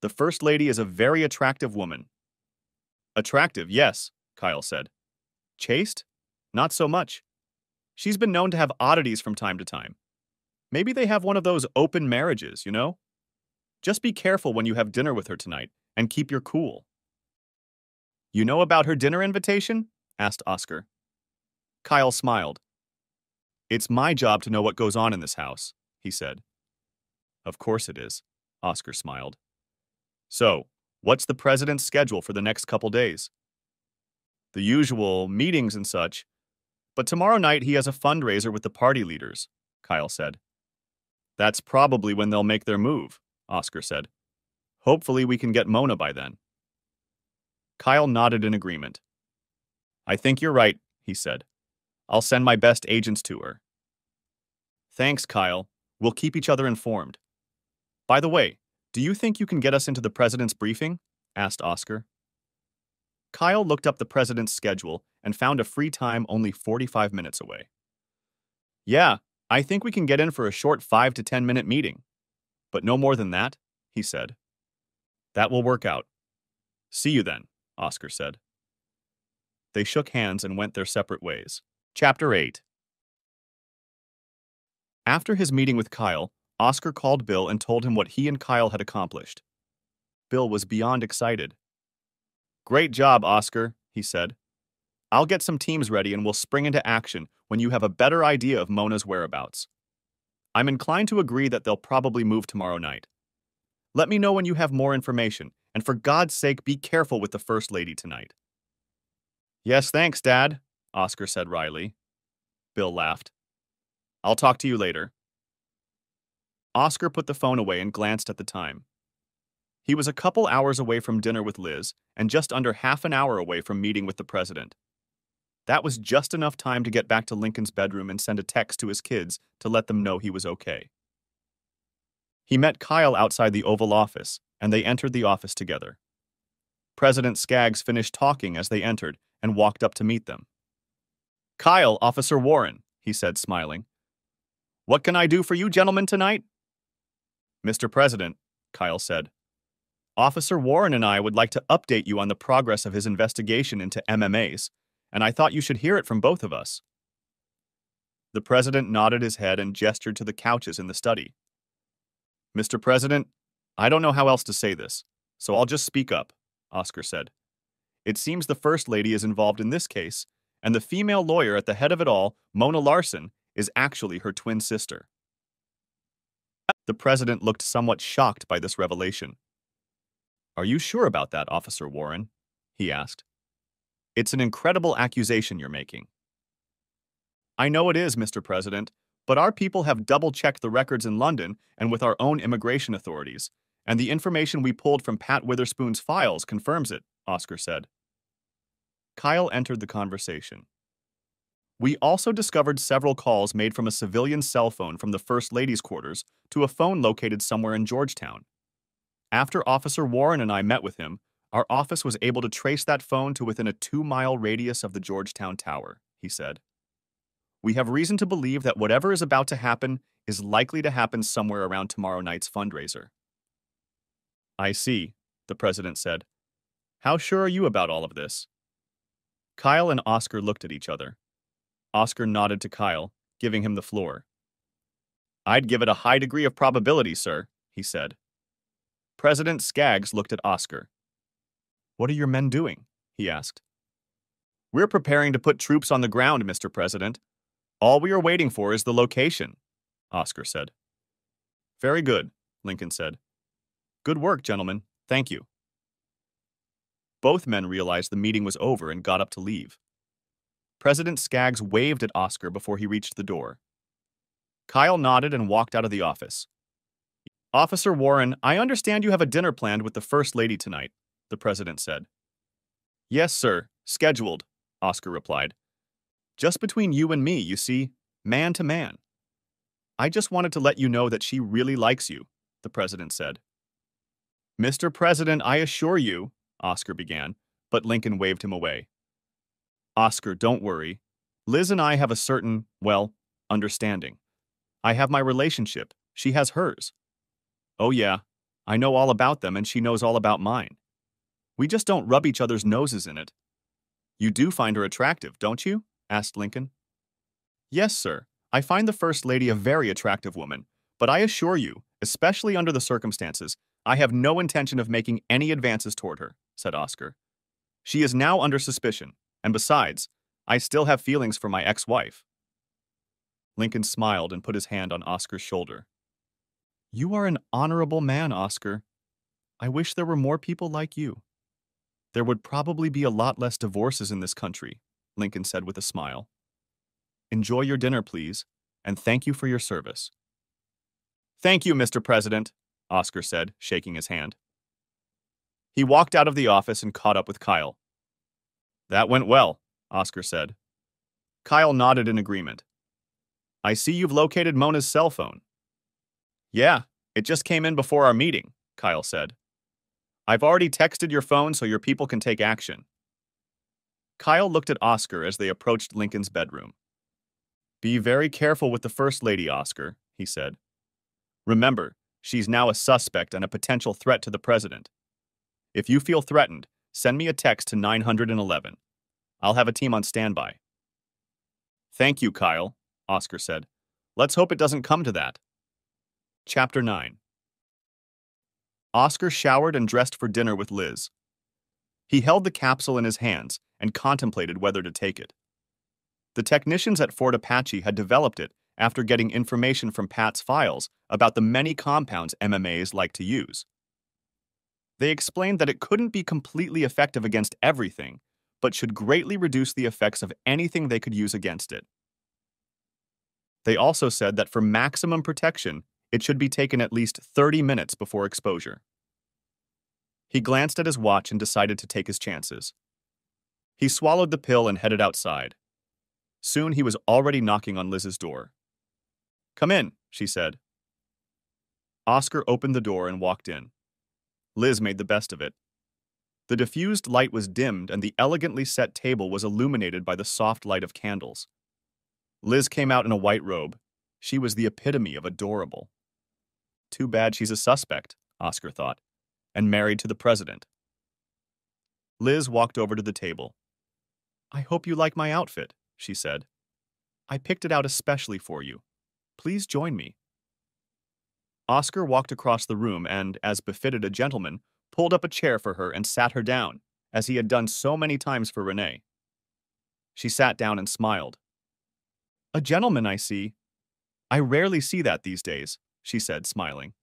The First Lady is a very attractive woman. Attractive, yes, Kyle said. Chaste? Not so much. She's been known to have oddities from time to time. Maybe they have one of those open marriages, you know? Just be careful when you have dinner with her tonight, and keep your cool. You know about her dinner invitation? Asked Oscar. Kyle smiled. It's my job to know what goes on in this house, he said. Of course it is, Oscar smiled. So, what's the president's schedule for the next couple days? The usual meetings and such, but tomorrow night he has a fundraiser with the party leaders, Kyle said. That's probably when they'll make their move, Oscar said. Hopefully we can get Mona by then. Kyle nodded in agreement. I think you're right, he said. I'll send my best agents to her. Thanks, Kyle. We'll keep each other informed. By the way, do you think you can get us into the president's briefing? Asked Oscar. Kyle looked up the president's schedule and found a free time only 45 minutes away. Yeah, I think we can get in for a short 5 to 10 minute meeting. But no more than that, he said. That will work out. See you then, Oscar said. They shook hands and went their separate ways. Chapter 8. After his meeting with Kyle, Oscar called Bill and told him what he and Kyle had accomplished. Bill was beyond excited. Great job, Oscar, he said. I'll get some teams ready and we'll spring into action when you have a better idea of Mona's whereabouts. I'm inclined to agree that they'll probably move tomorrow night. Let me know when you have more information, and for God's sake, be careful with the First Lady tonight. Yes, thanks, Dad, Oscar said wryly. Bill laughed. I'll talk to you later. Oscar put the phone away and glanced at the time. He was a couple hours away from dinner with Liz and just under half an hour away from meeting with the president. That was just enough time to get back to Lincoln's bedroom and send a text to his kids to let them know he was okay. He met Kyle outside the Oval Office, and they entered the office together. President Skaggs finished talking as they entered and walked up to meet them. Kyle, Officer Warren, he said, smiling. What can I do for you gentlemen tonight? Mr. President, Kyle said, Officer Warren and I would like to update you on the progress of his investigation into MMAs, and I thought you should hear it from both of us. The president nodded his head and gestured to the couches in the study. Mr. President, I don't know how else to say this, so I'll just speak up, Oscar said. It seems the First Lady is involved in this case, and the female lawyer at the head of it all, Mona Larson, is actually her twin sister. The president looked somewhat shocked by this revelation. Are you sure about that, Officer Warren? He asked. It's an incredible accusation you're making. I know it is, Mr. President, but our people have double-checked the records in London and with our own immigration authorities, and the information we pulled from Pat Witherspoon's files confirms it, Oscar said. Kyle entered the conversation. We also discovered several calls made from a civilian cell phone from the First Lady's quarters to a phone located somewhere in Georgetown. After Officer Warren and I met with him, our office was able to trace that phone to within a 2-mile radius of the Georgetown Tower, he said. We have reason to believe that whatever is about to happen is likely to happen somewhere around tomorrow night's fundraiser. I see, the president said. How sure are you about all of this? Kyle and Oscar looked at each other. Oscar nodded to Kyle, giving him the floor. I'd give it a high degree of probability, sir, he said. President Skaggs looked at Oscar. What are your men doing? He asked. We're preparing to put troops on the ground, Mr. President. All we are waiting for is the location, Oscar said. Very good, Lincoln said. Good work, gentlemen. Thank you. Both men realized the meeting was over and got up to leave. President Skaggs waved at Oscar before he reached the door. Kyle nodded and walked out of the office. Officer Warren, I understand you have a dinner planned with the First Lady tonight, the president said. Yes, sir. Scheduled, Oscar replied. Just between you and me, you see, man to man. I just wanted to let you know that she really likes you, the president said. Mr. President, I assure you, Oscar began, but Lincoln waved him away. Oscar, don't worry. Liz and I have a certain, understanding. I have my relationship. She has hers. Oh yeah, I know all about them and she knows all about mine. We just don't rub each other's noses in it. You do find her attractive, don't you? Asked Lincoln. Yes, sir. I find the First Lady a very attractive woman, but I assure you, especially under the circumstances, I have no intention of making any advances toward her, said Oscar. She is now under suspicion, and besides, I still have feelings for my ex-wife. Lincoln smiled and put his hand on Oscar's shoulder. You are an honorable man, Oscar. I wish there were more people like you. There would probably be a lot less divorces in this country, Lincoln said with a smile. Enjoy your dinner, please, and thank you for your service. Thank you, Mr. President, Oscar said, shaking his hand. He walked out of the office and caught up with Kyle. That went well, Oscar said. Kyle nodded in agreement. I see you've located Mona's cell phone. Yeah, it just came in before our meeting, Kyle said. I've already texted your phone so your people can take action. Kyle looked at Oscar as they approached Lincoln's bedroom. Be very careful with the First Lady, Oscar, he said. Remember, she's now a suspect and a potential threat to the president. If you feel threatened, send me a text to 911. I'll have a team on standby. Thank you, Kyle, Oscar said. Let's hope it doesn't come to that. Chapter 9. Oscar showered and dressed for dinner with Liz. He held the capsule in his hands and contemplated whether to take it. The technicians at Fort Apache had developed it after getting information from Pat's files about the many compounds MMAs like to use. They explained that it couldn't be completely effective against everything, but should greatly reduce the effects of anything they could use against it. They also said that for maximum protection, it should be taken at least 30 minutes before exposure. He glanced at his watch and decided to take his chances. He swallowed the pill and headed outside. Soon he was already knocking on Liz's door. Come in, she said. Oscar opened the door and walked in. Liz made the best of it. The diffused light was dimmed and the elegantly set table was illuminated by the soft light of candles. Liz came out in a white robe. She was the epitome of adorable. Too bad she's a suspect, Oscar thought, and married to the president. Liz walked over to the table. I hope you like my outfit, she said. I picked it out especially for you. Please join me. Oscar walked across the room and, as befitted a gentleman, pulled up a chair for her and sat her down, as he had done so many times for Renee. She sat down and smiled. A gentleman, I see. I rarely see that these days, she said, smiling.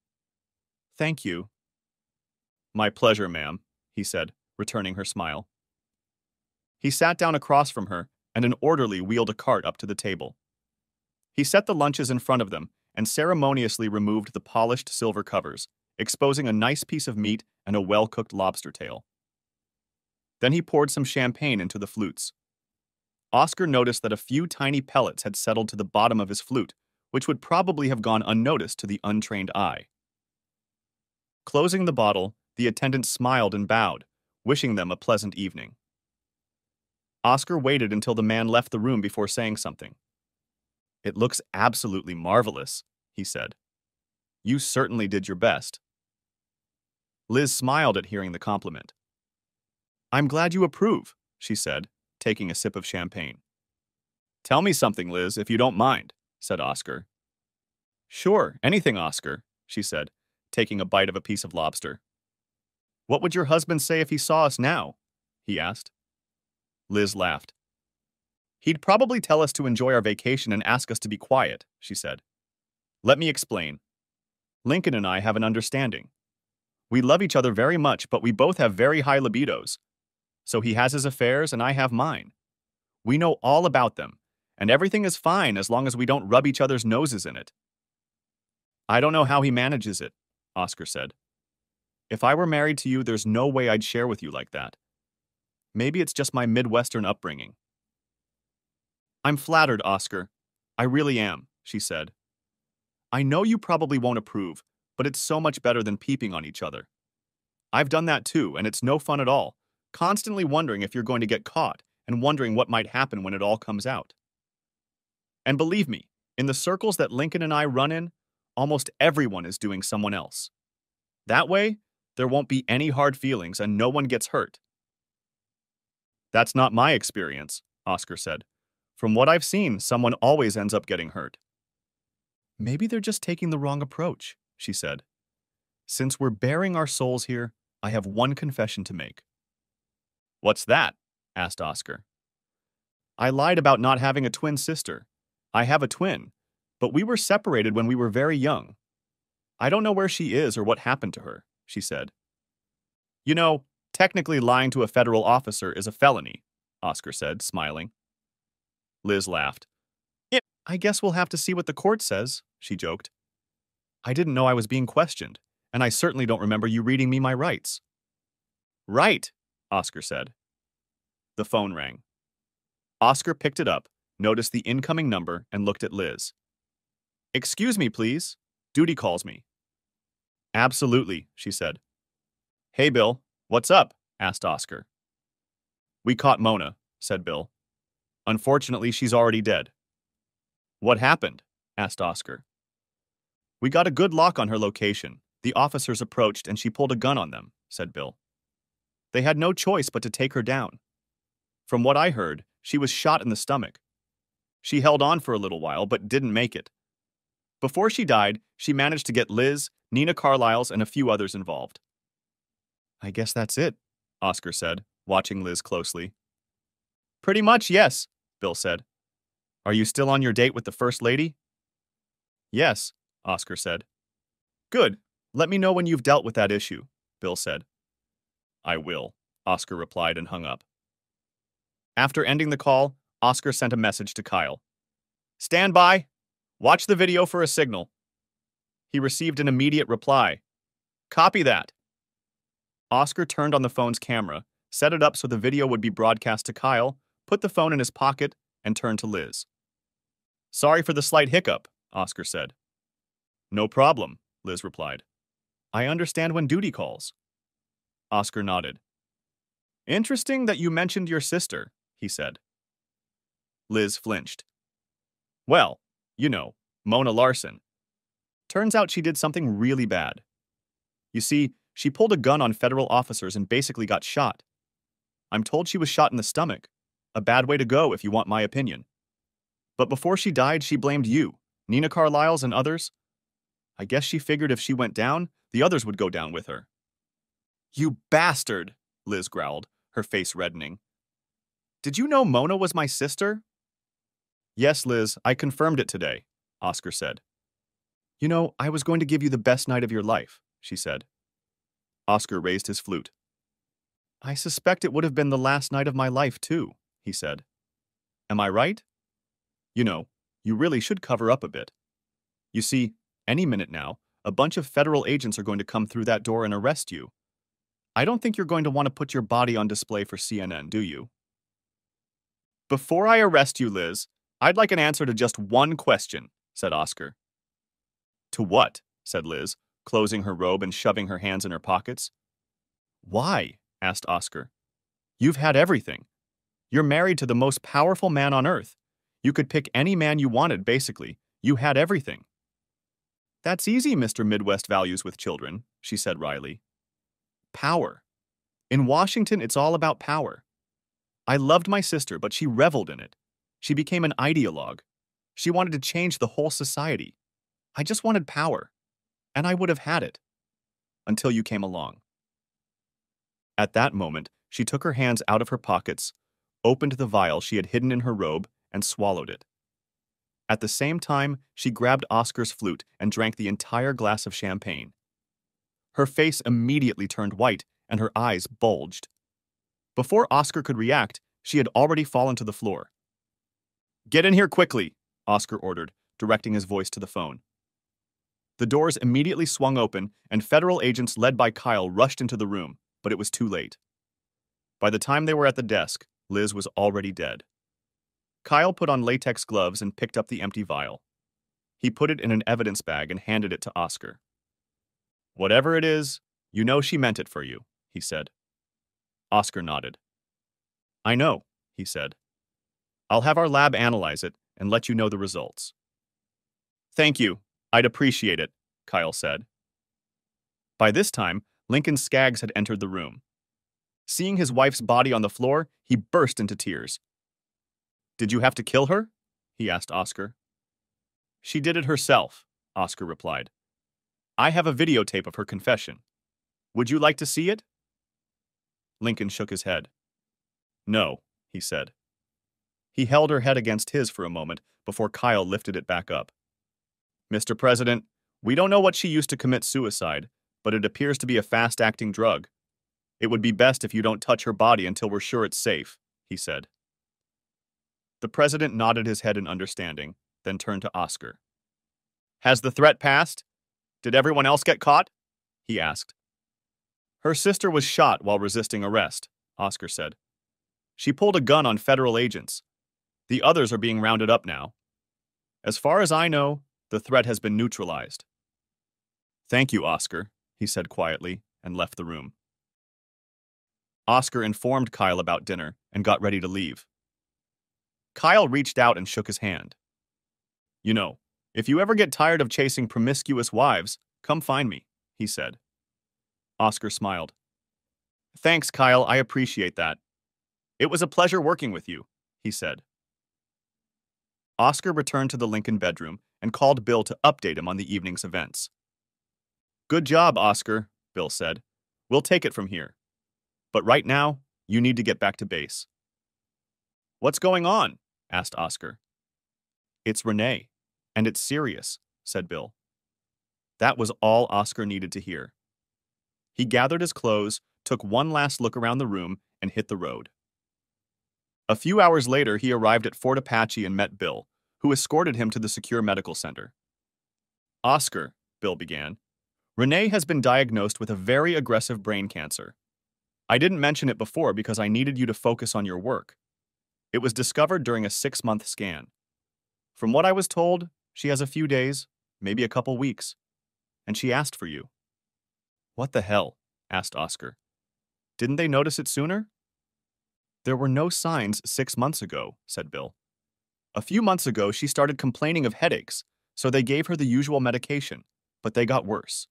Thank you. My pleasure, ma'am, he said, returning her smile. He sat down across from her, and an orderly wheeled a cart up to the table. He set the lunches in front of them and ceremoniously removed the polished silver covers, exposing a nice piece of meat and a well-cooked lobster tail. Then he poured some champagne into the flutes. Oscar noticed that a few tiny pellets had settled to the bottom of his flute, which would probably have gone unnoticed to the untrained eye. Closing the bottle, the attendant smiled and bowed, wishing them a pleasant evening. Oscar waited until the man left the room before saying something. It looks absolutely marvelous, he said. You certainly did your best. Liz smiled at hearing the compliment. I'm glad you approve, she said, taking a sip of champagne. Tell me something, Liz, if you don't mind, said Oscar. Sure, anything, Oscar, she said, taking a bite of a piece of lobster. What would your husband say if he saw us now? He asked. Liz laughed. He'd probably tell us to enjoy our vacation and ask us to be quiet, she said. Let me explain. Lincoln and I have an understanding. We love each other very much, but we both have very high libidos. So he has his affairs and I have mine. We know all about them, and everything is fine as long as we don't rub each other's noses in it. I don't know how he manages it, Oscar said. If I were married to you, there's no way I'd share with you like that. Maybe it's just my Midwestern upbringing. I'm flattered, Oscar. I really am, she said. I know you probably won't approve, but it's so much better than peeping on each other. I've done that too, and it's no fun at all, constantly wondering if you're going to get caught and wondering what might happen when it all comes out. And believe me, in the circles that Lincoln and I run in, almost everyone is doing someone else. That way, there won't be any hard feelings and no one gets hurt. That's not my experience, Oscar said. From what I've seen, someone always ends up getting hurt. Maybe they're just taking the wrong approach, she said. Since we're bearing our souls here, I have one confession to make. What's that? Asked Oscar. I lied about not having a twin sister. I have a twin, but we were separated when we were very young. I don't know where she is or what happened to her, she said. You know, technically lying to a federal officer is a felony, Oscar said, smiling. Liz laughed. I guess we'll have to see what the court says, she joked. I didn't know I was being questioned, and I certainly don't remember you reading me my rights. Right, Oscar said. The phone rang. Oscar picked it up, noticed the incoming number, and looked at Liz. Excuse me, please. Duty calls me. Absolutely, she said. Hey, Bill, what's up? Asked Oscar. We caught Mona, said Bill. Unfortunately, she's already dead. What happened? Asked Oscar. We got a good lock on her location. The officers approached and she pulled a gun on them, said Bill. They had no choice but to take her down. From what I heard, she was shot in the stomach. She held on for a little while but didn't make it. Before she died, she managed to get Liz, Nina Carlisle's, and a few others involved. I guess that's it, Oscar said, watching Liz closely. Pretty much, yes, Bill said. Are you still on your date with the First Lady? Yes, Oscar said. Good. Let me know when you've dealt with that issue, Bill said. I will, Oscar replied and hung up. After ending the call, Oscar sent a message to Kyle. Stand by. Watch the video for a signal. He received an immediate reply. Copy that. Oscar turned on the phone's camera, set it up so the video would be broadcast to Kyle, put the phone in his pocket, and turned to Liz. Sorry for the slight hiccup, Oscar said. No problem, Liz replied. I understand when duty calls. Oscar nodded. Interesting that you mentioned your sister, he said. Liz flinched. Well, you know, Mona Larson. Turns out she did something really bad. You see, she pulled a gun on federal officers and basically got shot. I'm told she was shot in the stomach. A bad way to go if you want my opinion. But before she died, she blamed you, Nina Carlisle's and others. I guess she figured if she went down, the others would go down with her. You bastard, Liz growled, her face reddening. Did you know Mona was my sister? Yes, Liz, I confirmed it today, Oscar said. You know, I was going to give you the best night of your life, she said. Oscar raised his flute. I suspect it would have been the last night of my life, too, he said. Am I right? You know, you really should cover up a bit. You see, any minute now, a bunch of federal agents are going to come through that door and arrest you. I don't think you're going to want to put your body on display for CNN, do you? Before I arrest you, Liz, I'd like an answer to just one question, said Oscar. To what? Said Liz, closing her robe and shoving her hands in her pockets. Why? Asked Oscar. You've had everything. You're married to the most powerful man on earth. You could pick any man you wanted, basically. You had everything. That's easy, Mr. Midwest values with children, she said wryly. Power. In Washington, it's all about power. I loved my sister, but she reveled in it. She became an ideologue. She wanted to change the whole society. I just wanted power, and I would have had it. Until you came along. At that moment, she took her hands out of her pockets, opened the vial she had hidden in her robe, and swallowed it. At the same time, she grabbed Oscar's flute and drank the entire glass of champagne. Her face immediately turned white, and her eyes bulged. Before Oscar could react, she had already fallen to the floor. "Get in here quickly," Oscar ordered, directing his voice to the phone. The doors immediately swung open, and federal agents led by Kyle rushed into the room, but it was too late. By the time they were at the desk, Liz was already dead. Kyle put on latex gloves and picked up the empty vial. He put it in an evidence bag and handed it to Oscar. "Whatever it is, you know she meant it for you," he said. Oscar nodded. "I know," he said. "I'll have our lab analyze it and let you know the results." "Thank you. I'd appreciate it," Kyle said. By this time, Lincoln Skaggs had entered the room. Seeing his wife's body on the floor, he burst into tears. "Did you have to kill her?" he asked Oscar. "She did it herself," Oscar replied. "I have a videotape of her confession. Would you like to see it?" Lincoln shook his head. "No," he said. He held her head against his for a moment before Kyle lifted it back up. "Mr. President, we don't know what she used to commit suicide, but it appears to be a fast-acting drug. It would be best if you don't touch her body until we're sure it's safe," he said. The president nodded his head in understanding, then turned to Oscar. "Has the threat passed? Did everyone else get caught?" he asked. "Her sister was shot while resisting arrest," Oscar said. "She pulled a gun on federal agents. The others are being rounded up now. As far as I know, the threat has been neutralized." "Thank you, Oscar," he said quietly, and left the room. Oscar informed Kyle about dinner and got ready to leave. Kyle reached out and shook his hand. "You know, if you ever get tired of chasing promiscuous wives, come find me," he said. Oscar smiled. "Thanks, Kyle, I appreciate that. It was a pleasure working with you," he said. Oscar returned to the Lincoln bedroom and called Bill to update him on the evening's events. "Good job, Oscar," Bill said. "We'll take it from here. But right now, you need to get back to base." "What's going on?" asked Oscar. "It's Renee, and it's serious," said Bill. That was all Oscar needed to hear. He gathered his clothes, took one last look around the room, and hit the road. A few hours later, he arrived at Fort Apache and met Bill, who escorted him to the secure medical center. "Oscar," Bill began, "Renee has been diagnosed with a very aggressive brain cancer. I didn't mention it before because I needed you to focus on your work. It was discovered during a 6-month scan. From what I was told, she has a few days, maybe a couple weeks, and she asked for you." "What the hell?" asked Oscar. "Didn't they notice it sooner?" "There were no signs 6 months ago," said Bill. "A few months ago, she started complaining of headaches, so they gave her the usual medication, but they got worse.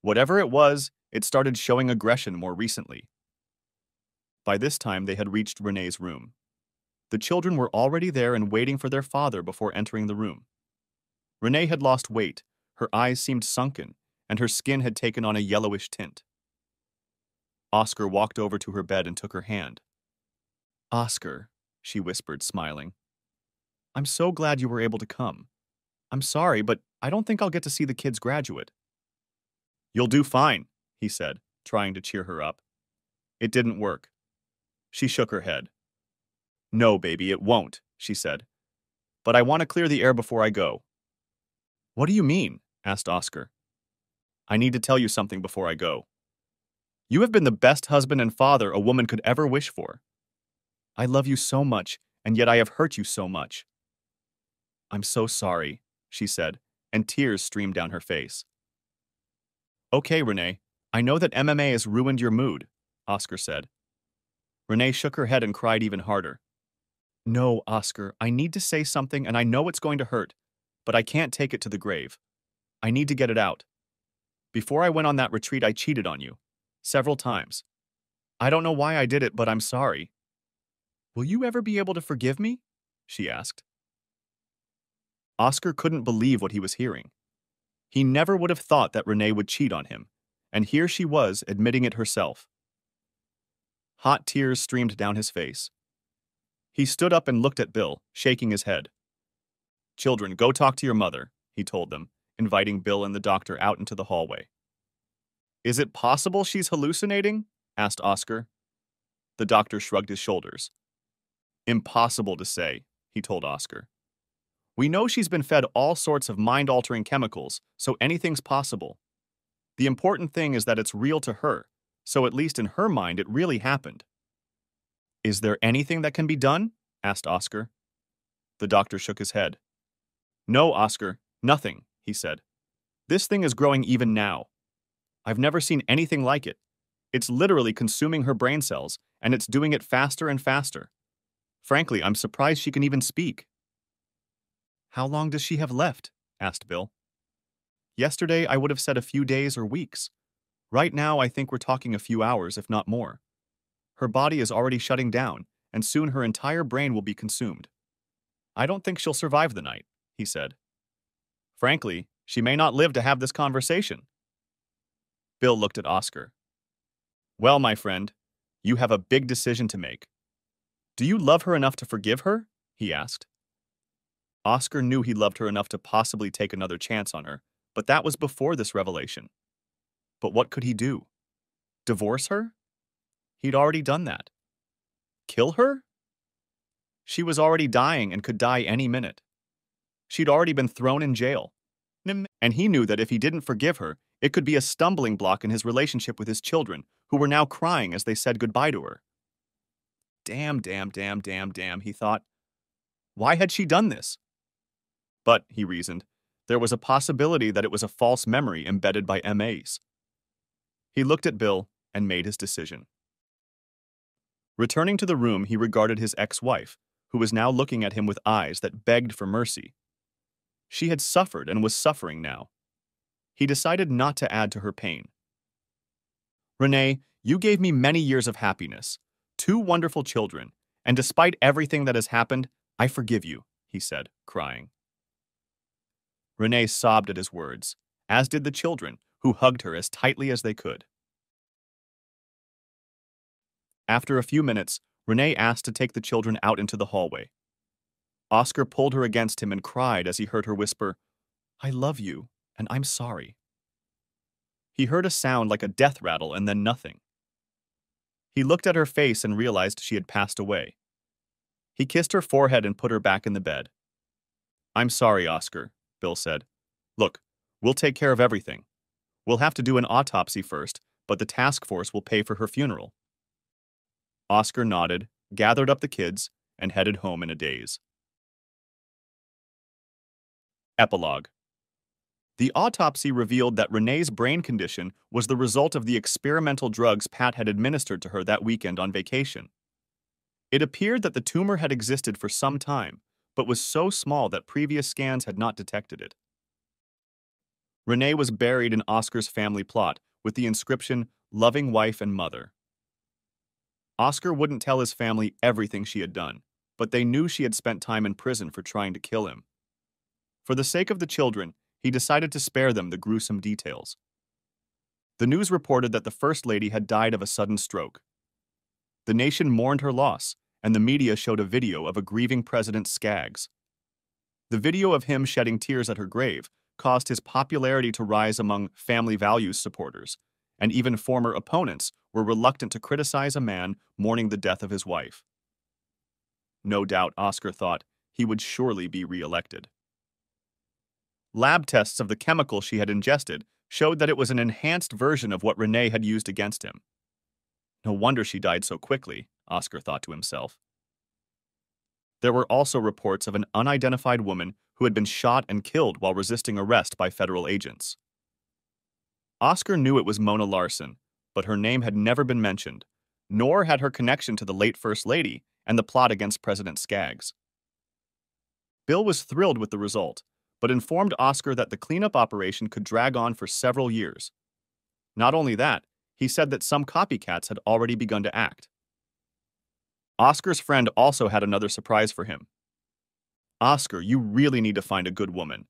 Whatever it was, it started showing aggression more recently." By this time, they had reached Renee's room. The children were already there and waiting for their father before entering the room. Renee had lost weight, her eyes seemed sunken, and her skin had taken on a yellowish tint. Oscar walked over to her bed and took her hand. "Oscar," she whispered, smiling. "I'm so glad you were able to come. I'm sorry, but I don't think I'll get to see the kids graduate." "You'll do fine," he said, trying to cheer her up. It didn't work. She shook her head. "No, baby, it won't," she said. "But I want to clear the air before I go." "What do you mean?" asked Oscar. "I need to tell you something before I go. You have been the best husband and father a woman could ever wish for. I love you so much, and yet I have hurt you so much." "I'm so sorry," she said, and tears streamed down her face. "Okay, Renee, I know that MMA has ruined your mood," Oscar said. Renee shook her head and cried even harder. "No, Oscar, I need to say something and I know it's going to hurt, but I can't take it to the grave. I need to get it out. Before I went on that retreat, I cheated on you. Several times. I don't know why I did it, but I'm sorry. Will you ever be able to forgive me? She asked. Oscar couldn't believe what he was hearing. He never would have thought that Renee would cheat on him, and here she was admitting it herself. Hot tears streamed down his face. He stood up and looked at Bill, shaking his head. Children, go talk to your mother, he told them, inviting Bill and the doctor out into the hallway. Is it possible she's hallucinating? Asked Oscar. The doctor shrugged his shoulders. Impossible to say, he told Oscar. We know she's been fed all sorts of mind-altering chemicals, so anything's possible. The important thing is that it's real to her, so at least in her mind it really happened. Is there anything that can be done? Asked Oscar. The doctor shook his head. No, Oscar, nothing, he said. This thing is growing even now. I've never seen anything like it. It's literally consuming her brain cells, and it's doing it faster and faster. Frankly, I'm surprised she can even speak. How long does she have left? Asked Bill. Yesterday, I would have said a few days or weeks. Right now, I think we're talking a few hours, if not more. Her body is already shutting down, and soon her entire brain will be consumed. I don't think she'll survive the night, he said. Frankly, she may not live to have this conversation. Bill looked at Oscar. Well, my friend, you have a big decision to make. Do you love her enough to forgive her? He asked. Oscar knew he loved her enough to possibly take another chance on her, but that was before this revelation. But what could he do? Divorce her? He'd already done that. Kill her? She was already dying and could die any minute. She'd already been thrown in jail. And he knew that if he didn't forgive her, it could be a stumbling block in his relationship with his children, who were now crying as they said goodbye to her. Damn, he thought. Why had she done this? But, he reasoned, there was a possibility that it was a false memory embedded by MAs. He looked at Bill and made his decision. Returning to the room, he regarded his ex-wife, who was now looking at him with eyes that begged for mercy. She had suffered and was suffering now. He decided not to add to her pain. Renee, you gave me many years of happiness, 2 wonderful children, and despite everything that has happened, I forgive you, he said, crying. Renee sobbed at his words, as did the children, who hugged her as tightly as they could. After a few minutes, Renee asked to take the children out into the hallway. Oscar pulled her against him and cried as he heard her whisper, I love you, and I'm sorry. He heard a sound like a death rattle and then nothing. He looked at her face and realized she had passed away. He kissed her forehead and put her back in the bed. I'm sorry, Oscar, Bill said. Look, we'll take care of everything. We'll have to do an autopsy first, but the task force will pay for her funeral. Oscar nodded, gathered up the kids, and headed home in a daze. Epilogue. The autopsy revealed that Renee's brain condition was the result of the experimental drugs Pat had administered to her that weekend on vacation. It appeared that the tumor had existed for some time, but was so small that previous scans had not detected it. Renee was buried in Oscar's family plot with the inscription, Loving Wife and Mother. Oscar wouldn't tell his family everything she had done, but they knew she had spent time in prison for trying to kill him. For the sake of the children, he decided to spare them the gruesome details. The news reported that the First Lady had died of a sudden stroke. The nation mourned her loss, and the media showed a video of a grieving President Skaggs. The video of him shedding tears at her grave caused his popularity to rise among family values supporters, and even former opponents were reluctant to criticize a man mourning the death of his wife. No doubt, Oscar thought, he would surely be re-elected. Lab tests of the chemical she had ingested showed that it was an enhanced version of what Renee had used against him. No wonder she died so quickly, Oscar thought to himself. There were also reports of an unidentified woman who had been shot and killed while resisting arrest by federal agents. Oscar knew it was Mona Larson, but her name had never been mentioned, nor had her connection to the late First Lady and the plot against President Skaggs. Bill was thrilled with the result, but informed Oscar that the cleanup operation could drag on for several years. Not only that, he said that some copycats had already begun to act. Oscar's friend also had another surprise for him. "Oscar, you really need to find a good woman.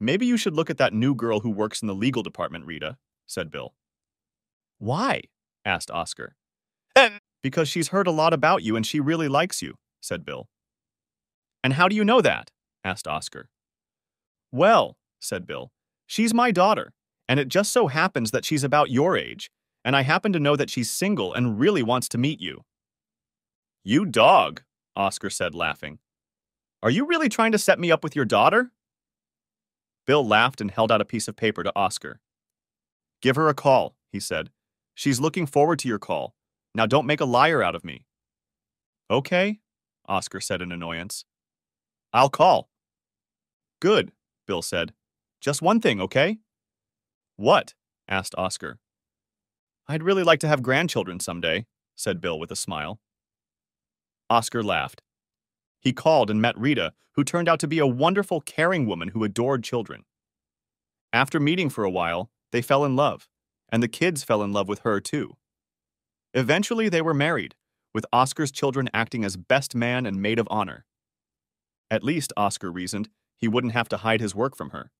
Maybe you should look at that new girl who works in the legal department, Rita," said Bill. "Why?" asked Oscar. "Because she's heard a lot about you and she really likes you," said Bill. "And how do you know that?" asked Oscar. "Well," said Bill, "she's my daughter, and it just so happens that she's about your age, and I happen to know that she's single and really wants to meet you." "You dog," Oscar said, laughing. "Are you really trying to set me up with your daughter?" Bill laughed and held out a piece of paper to Oscar. "Give her a call," he said. "She's looking forward to your call. Now don't make a liar out of me." "Okay," Oscar said in annoyance. "I'll call." "Good," Bill said. "Just one thing, okay?" "What?" asked Oscar. "I'd really like to have grandchildren someday," said Bill with a smile. Oscar laughed. He called and met Rita, who turned out to be a wonderful, caring woman who adored children. After meeting for a while, they fell in love, and the kids fell in love with her too. Eventually, they were married, with Oscar's children acting as best man and maid of honor. At least, Oscar reasoned, he wouldn't have to hide his work from her.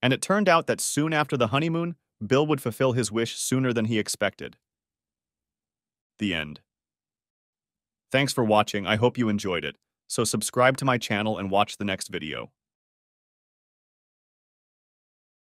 And it turned out that soon after the honeymoon, Bill would fulfill his wish sooner than he expected. The end. Thanks for watching. I hope you enjoyed it. So subscribe to my channel and watch the next video.